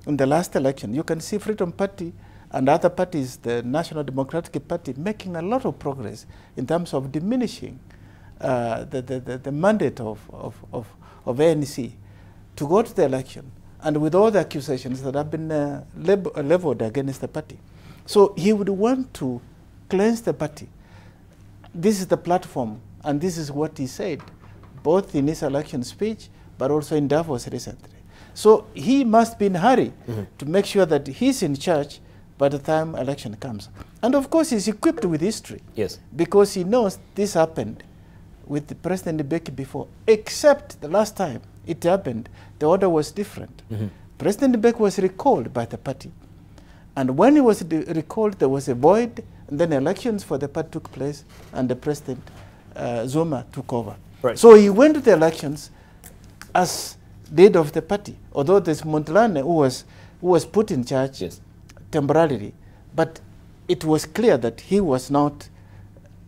in the last election. You can see Freedom Party and other parties, the National Democratic Party, making a lot of progress in terms of diminishing the mandate of ANC to go to the election, and with all the accusations that have been leveled against the party. So he would want to cleanse the party. This is the platform, and this is what he said, both in his election speech, but also in Davos recently. So he must be in a hurry to make sure that he's in charge by the time election comes. And of course, he's equipped with history. Yes. Because he knows this happened with President Mbeki before, except the last time it happened, the order was different. President Mbeki was recalled by the party. And when he was recalled, there was a void, and then elections for the party took place, and the President Zuma took over. Right. So he went to the elections as leader of the party, although there's Montlane who was put in charge temporarily, but it was clear that he was not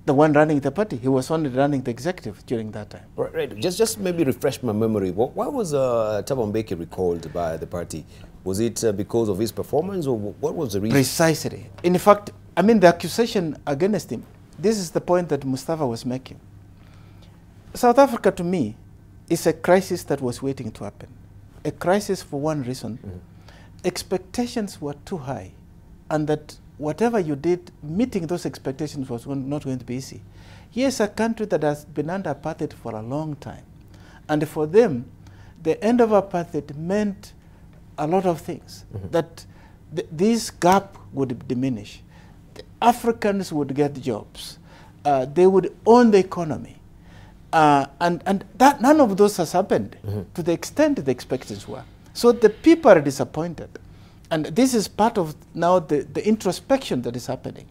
the one running the party. He was only running the executive during that time. Right. Just maybe refresh my memory. Why was Thabo Mbeki recalled by the party? Was it because of his performance, or what was the reason? Precisely. In fact, I mean, the accusation against him, this is the point that Mustafa was making. South Africa, to me, is a crisis that was waiting to happen. A crisis for one reason. Expectations were too high, and that whatever you did, meeting those expectations was not going to be easy. Here's a country that has been under apartheid for a long time. And for them, the end of apartheid meant a lot of things. That this gap would diminish. The Africans would get jobs. They would own the economy. And that none of those has happened to the extent the expectations were. So the people are disappointed. And this is part of now the introspection that is happening,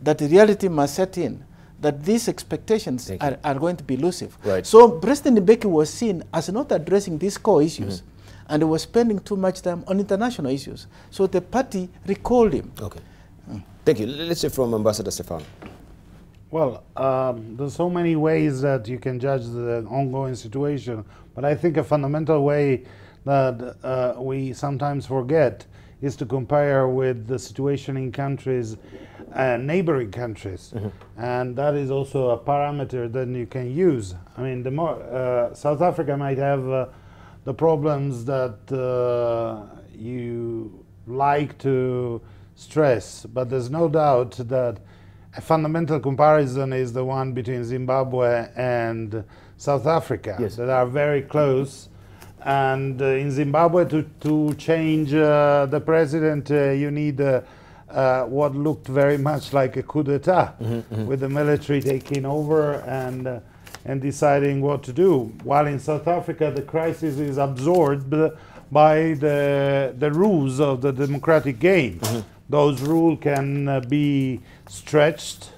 that reality must set in, that these expectations are going to be elusive. Right. So President Mbeki was seen as not addressing these core issues, and he was spending too much time on international issues. So the party recalled him. Okay. Thank you. Let's hear from Ambassador Stefano. Well, there's so many ways that you can judge the ongoing situation, but I think a fundamental way that we sometimes forget is to compare with the situation in countries, neighboring countries. And that is also a parameter that you can use. I mean, the more South Africa might have the problems that you like to stress, but there's no doubt that a fundamental comparison is the one between Zimbabwe and South Africa, that are very close. And in Zimbabwe, to change the president, you need what looked very much like a coup d'etat, with the military taking over and deciding what to do. While in South Africa, the crisis is absorbed by the rules of the democratic game. Those rules can be stretched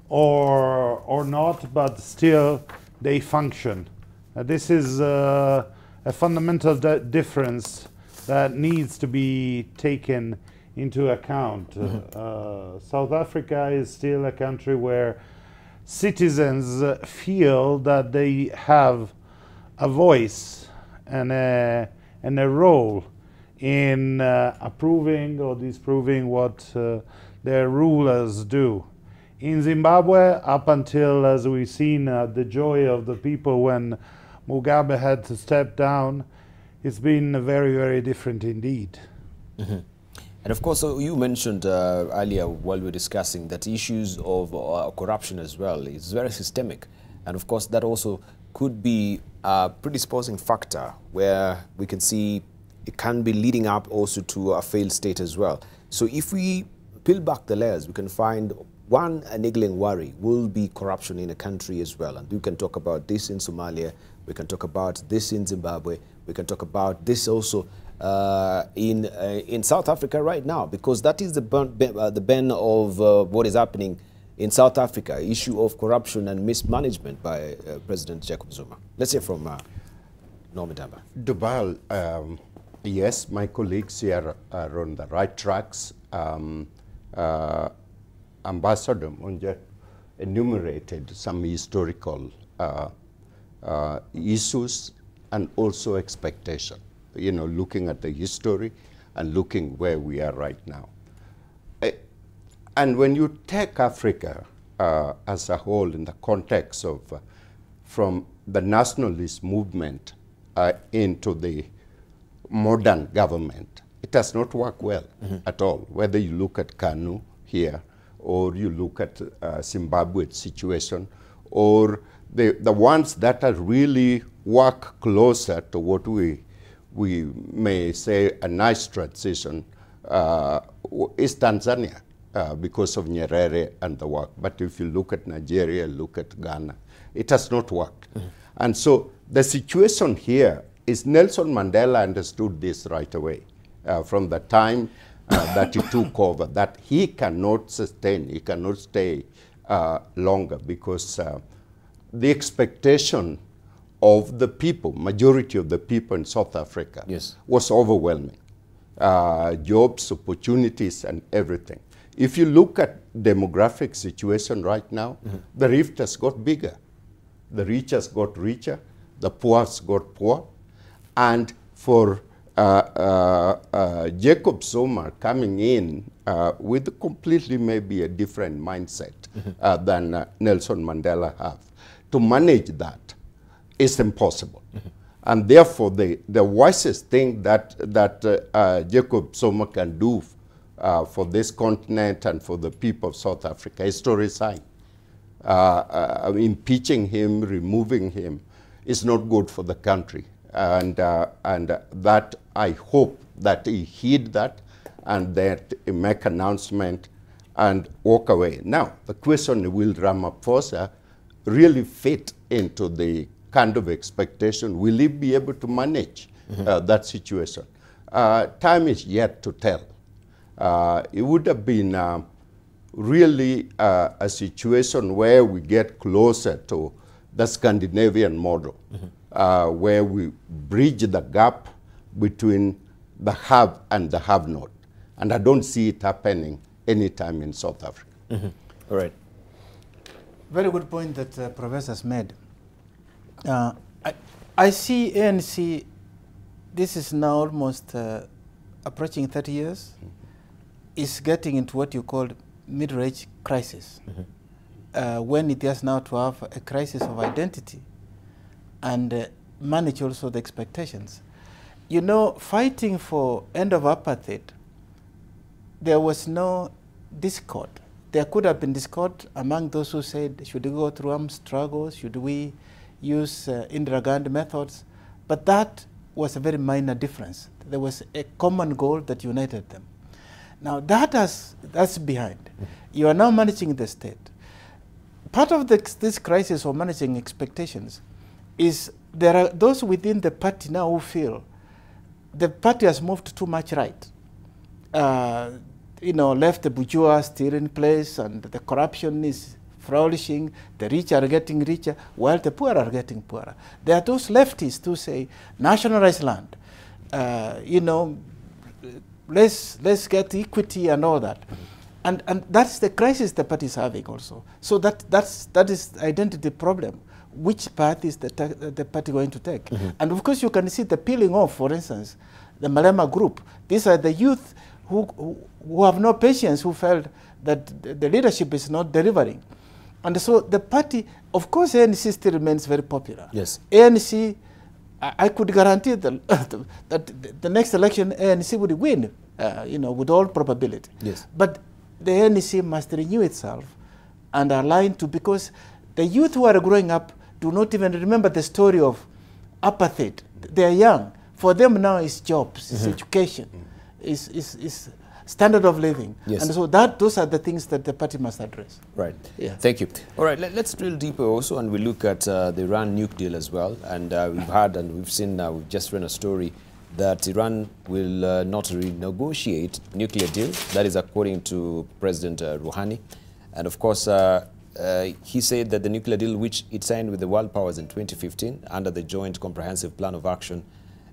or not, but still they function. This is a fundamental difference that needs to be taken into account. South Africa is still a country where citizens feel that they have a voice and a role in approving or disproving what their rulers do. In Zimbabwe, up until, as we've seen, the joy of the people when Mugabe had to step down, it's been very, very different indeed. And of course, you mentioned earlier while we were discussing that issues of corruption as well is very systemic. And of course, that also could be a predisposing factor where we can see it can be leading up also to a failed state as well. So if we peel back the layers, we can find one niggling worry will be corruption in a country as well. And we can talk about this in Somalia, we can talk about this in Zimbabwe, we can talk about this also in South Africa right now, because that is the bane of what is happening in South Africa, issue of corruption and mismanagement by President Jacob Zuma. Let's hear from Noah Midamba. Debarl, yes, my colleagues here are on the right tracks. Ambassador Mwencha enumerated some historical issues and also expectation. You know, looking at the history and looking where we are right now. And when you take Africa as a whole in the context of from the nationalist movement into the modern government, it does not work well at all. Whether you look at KANU here, or you look at Zimbabwe's situation, or the ones that are really work closer to what we may say a nice transition is Tanzania because of Nyerere and the work. But if you look at Nigeria, look at Ghana, it has not worked. And so the situation here is Nelson Mandela understood this right away from the time that he took over, that he cannot sustain, he cannot stay longer because the expectation of the people, majority of the people in South Africa, was overwhelming. Jobs, opportunities, and everything. If you look at demographic situation right now, the rift has got bigger. The rich has got richer, the poor has got poor, and for Jacob Zuma coming in with completely maybe a different mindset than Nelson Mandela have, to manage that is impossible. And therefore, the wisest thing that Jacob Zuma can do for this continent and for the people of South Africa is to resign. Impeaching him, removing him is not good for the country. And that I hope that he heed that and that he make announcement and walk away. Now, the question, will Ramaphosa really fit into the kind of expectation? Will he be able to manage that situation? Time is yet to tell. It would have been really a situation where we get closer to the Scandinavian model, where we bridge the gap between the have and the have-not. And I don't see it happening anytime in South Africa. All right. Very good point that Professor has made. I see ANC, this is now almost approaching 30 years, is getting into what you call mid-range crisis, when it has now to have a crisis of identity and manage also the expectations. you know, fighting for end of apartheid, there was no discord. There could have been discord among those who said, should we go through armed struggles? Should we use disregard methods? But that was a very minor difference. There was a common goal that united them. Now that's behind. You are now managing the state. Part of this crisis of managing expectations is there are those within the party now who feel the party has moved too much right. You know, left the bourgeois still in place, and the corruption is flourishing, the rich are getting richer, while the poor are getting poorer. There are those leftists who say, nationalize land, you know, let's get equity and all that. And that's the crisis the party is having also. So that is identity problem. Which path is the party going to take? And of course you can see the peeling off, for instance, the Malema group. These are the youth who have no patience, who felt that the leadership is not delivering. And so the party, of course ANC still remains very popular. Yes. ANC, I could guarantee that the next election ANC would win, you know, with all probability. Yes. But the ANC must renew itself and align to, because the youth who are growing up do not even remember the story of apartheid. They are young. For them now it's jobs, it's education, is standard of living. Yes. And so those are the things that the party must address. Right. Yeah. Thank you. All right, let's drill deeper also, and we look at the Iran nuke deal as well. And we've heard and we've seen, we've just read a story that Iran will not renegotiate nuclear deal. That is according to President Rouhani. And of course, he said that the nuclear deal which it signed with the world powers in 2015 under the Joint Comprehensive Plan of Action,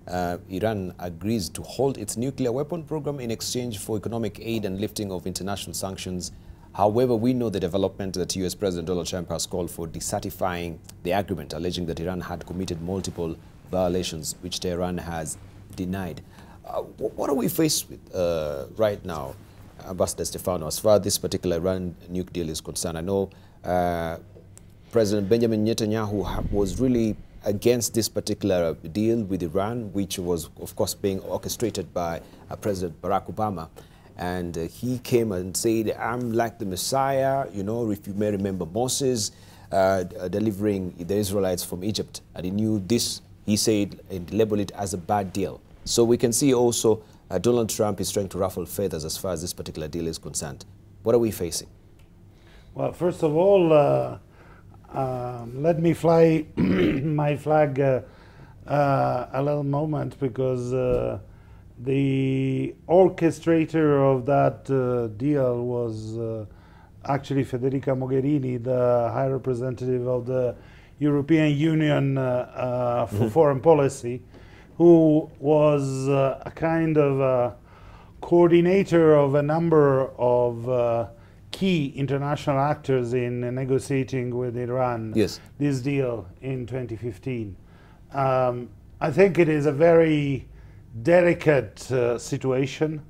Iran agrees to halt its nuclear weapon program in exchange for economic aid and lifting of international sanctions. However, we know the development that U.S. President Donald Trump has called for decertifying the agreement, alleging that Iran had committed multiple violations, which Tehran has denied. What are we faced with right now, Ambassador Stefano, as far as this particular Iran nuke deal is concerned? I know President Benjamin Netanyahu was really against this particular deal with Iran, which was, of course, being orchestrated by President Barack Obama. And he came and said, I'm like the Messiah, you know, if you may remember Moses delivering the Israelites from Egypt. And he knew this, he said, and labeled it as a bad deal. So we can see also Donald Trump is trying to ruffle feathers as far as this particular deal is concerned. What are we facing? Well, first of all, let me fly my flag a little moment, because the orchestrator of that deal was actually Federica Mogherini, the High Representative of the European Union for foreign policy, who was a kind of coordinator of a number of key international actors in negotiating with Iran this deal in 2015. I think it is a very delicate situation,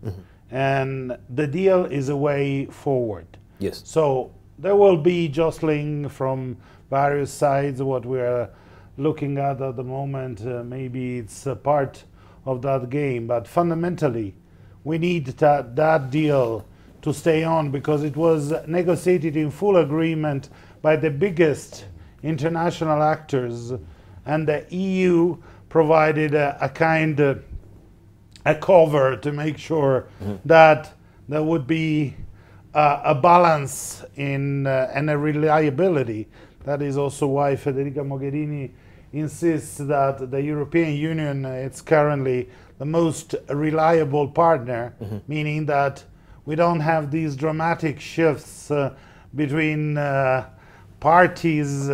and the deal is a way forward. Yes. So there will be jostling from various sides. What we are looking at the moment, maybe it's a part of that game, but fundamentally we need that deal to stay on, because it was negotiated in full agreement by the biggest international actors, and the EU provided a kind of a cover to make sure that there would be a balance in and a reliability. That is also why Federica Mogherini insists that the European Union is currently the most reliable partner, meaning that we don't have these dramatic shifts between parties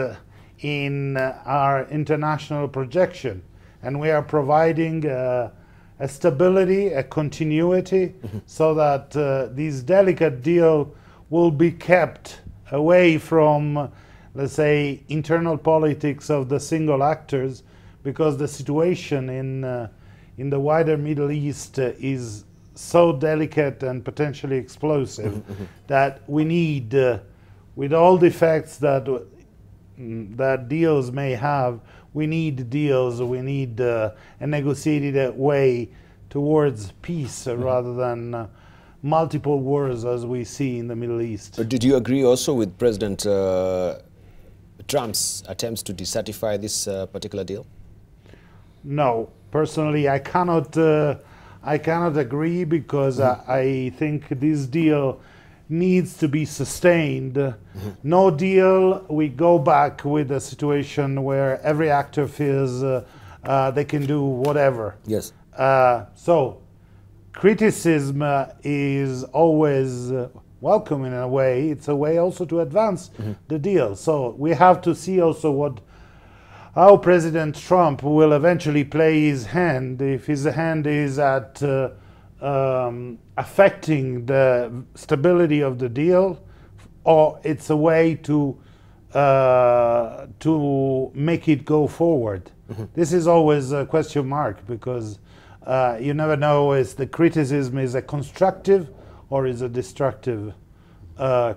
in our international projection. And we are providing a stability, a continuity, so that this delicate deal will be kept away from, let's say, internal politics of the single actors, because the situation in the wider Middle East is so delicate and potentially explosive that we need, with all the effects that deals may have, we need deals, we need a negotiated way towards peace rather than multiple wars as we see in the Middle East. Did you agree also with President Trump's attempts to decertify this particular deal? No, personally, I cannot agree because I think this deal needs to be sustained. No deal, we go back with a situation where every actor feels they can do whatever. Yes. So criticism is always welcome in a way. It's a way also to advance the deal. So we have to see also how President Trump will eventually play his hand, if his hand is at affecting the stability of the deal, or it's a way to make it go forward. This is always a question mark, because you never know if the criticism is a constructive or is a destructive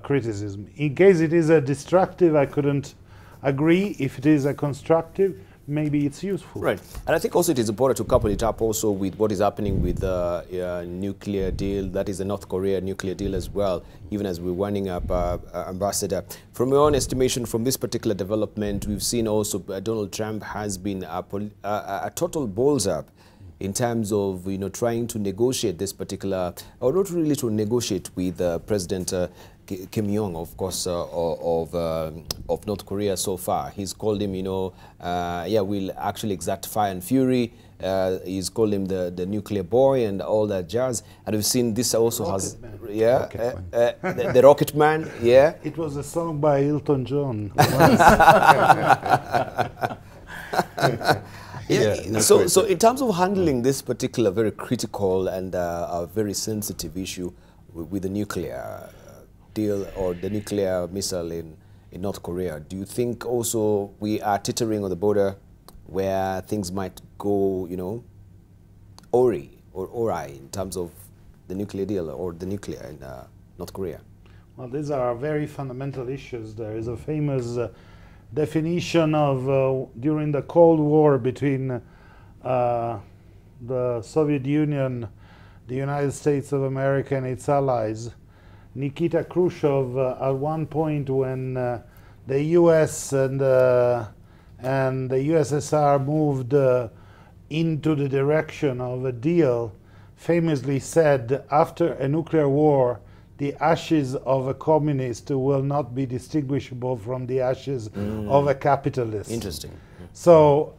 criticism. In case it is a destructive, I couldn't agree. If it is a constructive, maybe it's useful. Right. And I think also it is important to couple it up also with what is happening with the nuclear deal, that is the North Korea nuclear deal as well, even as we're winding up, Ambassador. From your own estimation, from this particular development, we've seen also Donald Trump has been a total balls up in terms of, trying to negotiate this particular, or not really to negotiate with President Kim Jong, of course, of North Korea so far. He's called him, we'll actually exact fire and fury. He's called him the nuclear boy and all that jazz. And we've seen this also has, the Rocket Man, yeah. It was a song by Elton John. So in terms of handling this particular very critical and a very sensitive issue with the nuclear deal or the nuclear missile in North Korea, do you think also we are teetering on the border where things might go, awry in terms of the nuclear deal or the nuclear in North Korea? Well, these are very fundamental issues. There is a famous definition of during the Cold War between the Soviet Union, the United States of America and its allies. Nikita Khrushchev, at one point when the US and the USSR moved into the direction of a deal, famously said, after a nuclear war, the ashes of a communist will not be distinguishable from the ashes of a capitalist. Interesting. So,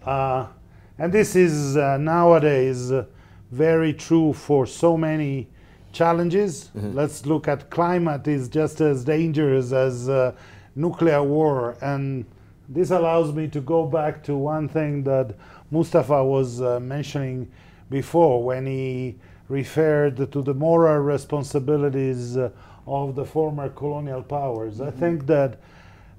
and this is nowadays very true for so many challenges. Let's look at climate is just as dangerous as nuclear war. And this allows me to go back to one thing that Mustafa was mentioning before when he referred to the moral responsibilities of the former colonial powers. I think that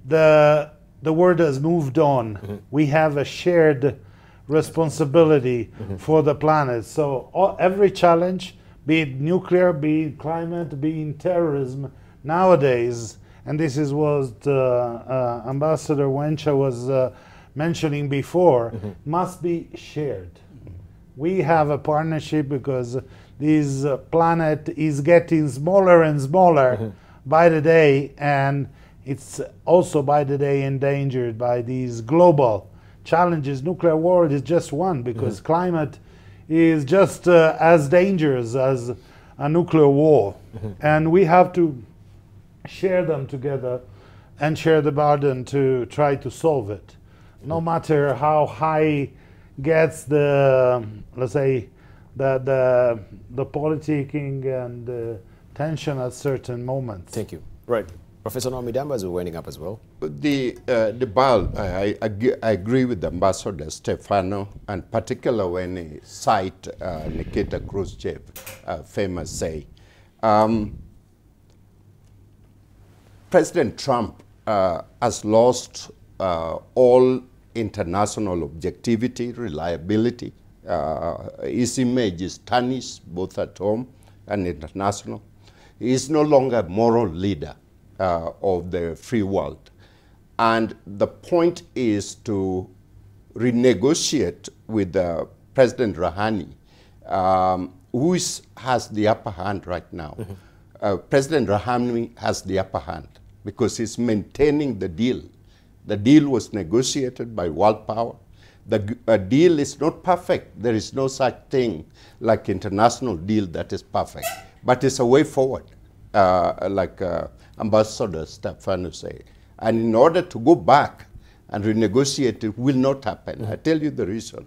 the world has moved on. We have a shared responsibility for the planet. So every challenge, be it nuclear, be it climate, be it terrorism, nowadays, and this is what Ambassador Mwencha was mentioning before, must be shared. We have a partnership because this planet is getting smaller and smaller by the day, and it's also by the day endangered by these global challenges. Nuclear war is just one, because climate is just as dangerous as a nuclear war. And we have to share them together and share the burden to try to solve it. No matter how high gets the, let's say, the politicking and the tension at certain moments. Thank you. Right. Professor Noah Midamba is winding up as well. Debarl, I agree with Ambassador Stefano, and particularly when he cite Nikita Khrushchev, famous say. President Trump has lost all international objectivity, reliability. His image is tarnished both at home and international. He is no longer a moral leader of the free world. And the point is to renegotiate with President Rouhani, who has the upper hand right now. President Rouhani has the upper hand because he's maintaining the deal. The deal was negotiated by world power. The deal is not perfect. There is no such thing like international deal that is perfect. But it's a way forward, like Ambassador Stefano said. And in order to go back and renegotiate, it will not happen. I tell you the reason.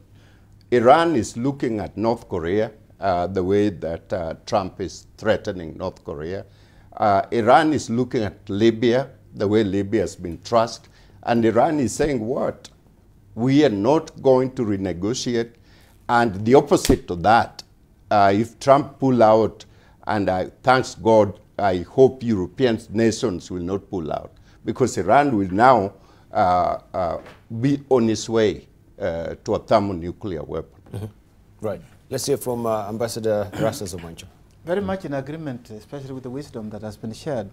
Iran is looking at North Korea the way that Trump is threatening North Korea. Iran is looking at Libya, the way Libya has been trashed. And Iran is saying, what? We are not going to renegotiate. And the opposite to that, if Trump pull out, and thanks God, I hope European nations will not pull out, because Iran will now be on its way to a thermonuclear weapon. Right. Let's hear from Ambassador Erastus Mwencha. Very much in agreement, especially with the wisdom that has been shared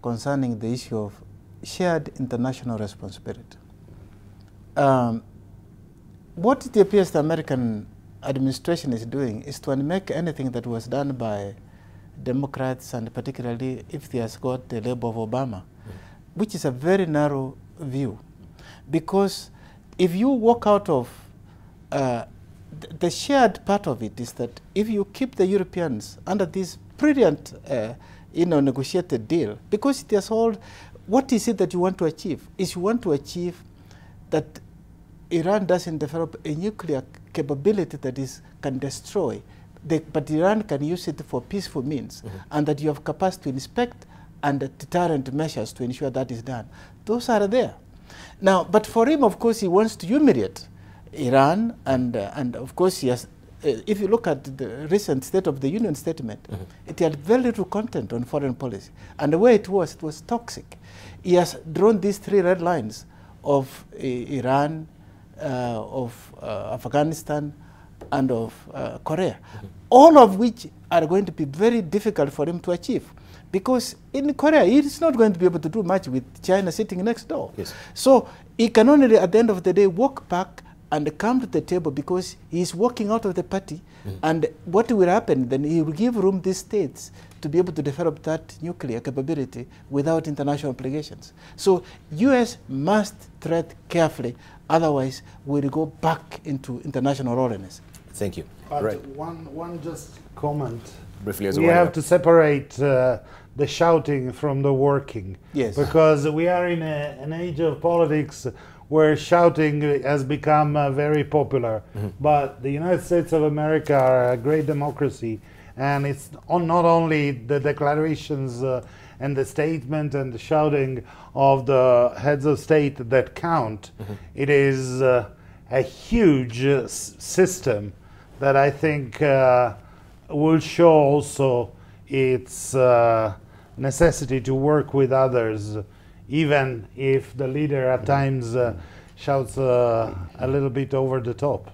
concerning the issue of shared international responsibility. What it appears the American administration is doing is to unmake anything that was done by Democrats, and particularly if they has got the label of Obama, which is a very narrow view. Because if you walk out of the shared part of it is that if you keep the Europeans under this brilliant negotiated deal, because it has all, what is it that you want to achieve? Is you want to achieve that Iran doesn't develop a nuclear capability that can destroy, but Iran can use it for peaceful means, and that you have capacity to inspect and deterrent measures to ensure that is done. Those are there. Now, but for him, of course, he wants to humiliate Iran, and of course, he has, if you look at the recent State of the Union statement, it had very little content on foreign policy. And the way it was toxic. He has drawn these three red lines of Iran, of Afghanistan, and of Korea, all of which are going to be very difficult for him to achieve. Because in Korea, he is not going to be able to do much with China sitting next door. Yes. So he can only, at the end of the day, walk back and come to the table because he is walking out of the party. And what will happen, then he will give room these states to be able to develop that nuclear capability without international obligations. So US must tread carefully, otherwise we'll go back into international lawlessness. Thank you. But right. one just comment. Briefly as we well. have to separate the shouting from the working. Yes. Because we are in an age of politics where shouting has become very popular. But the United States of America are a great democracy, and it's not only the declarations and the statement and the shouting of the heads of state that count. It is a huge system that I think will show also its necessity to work with others, even if the leader at times shouts a little bit over the top.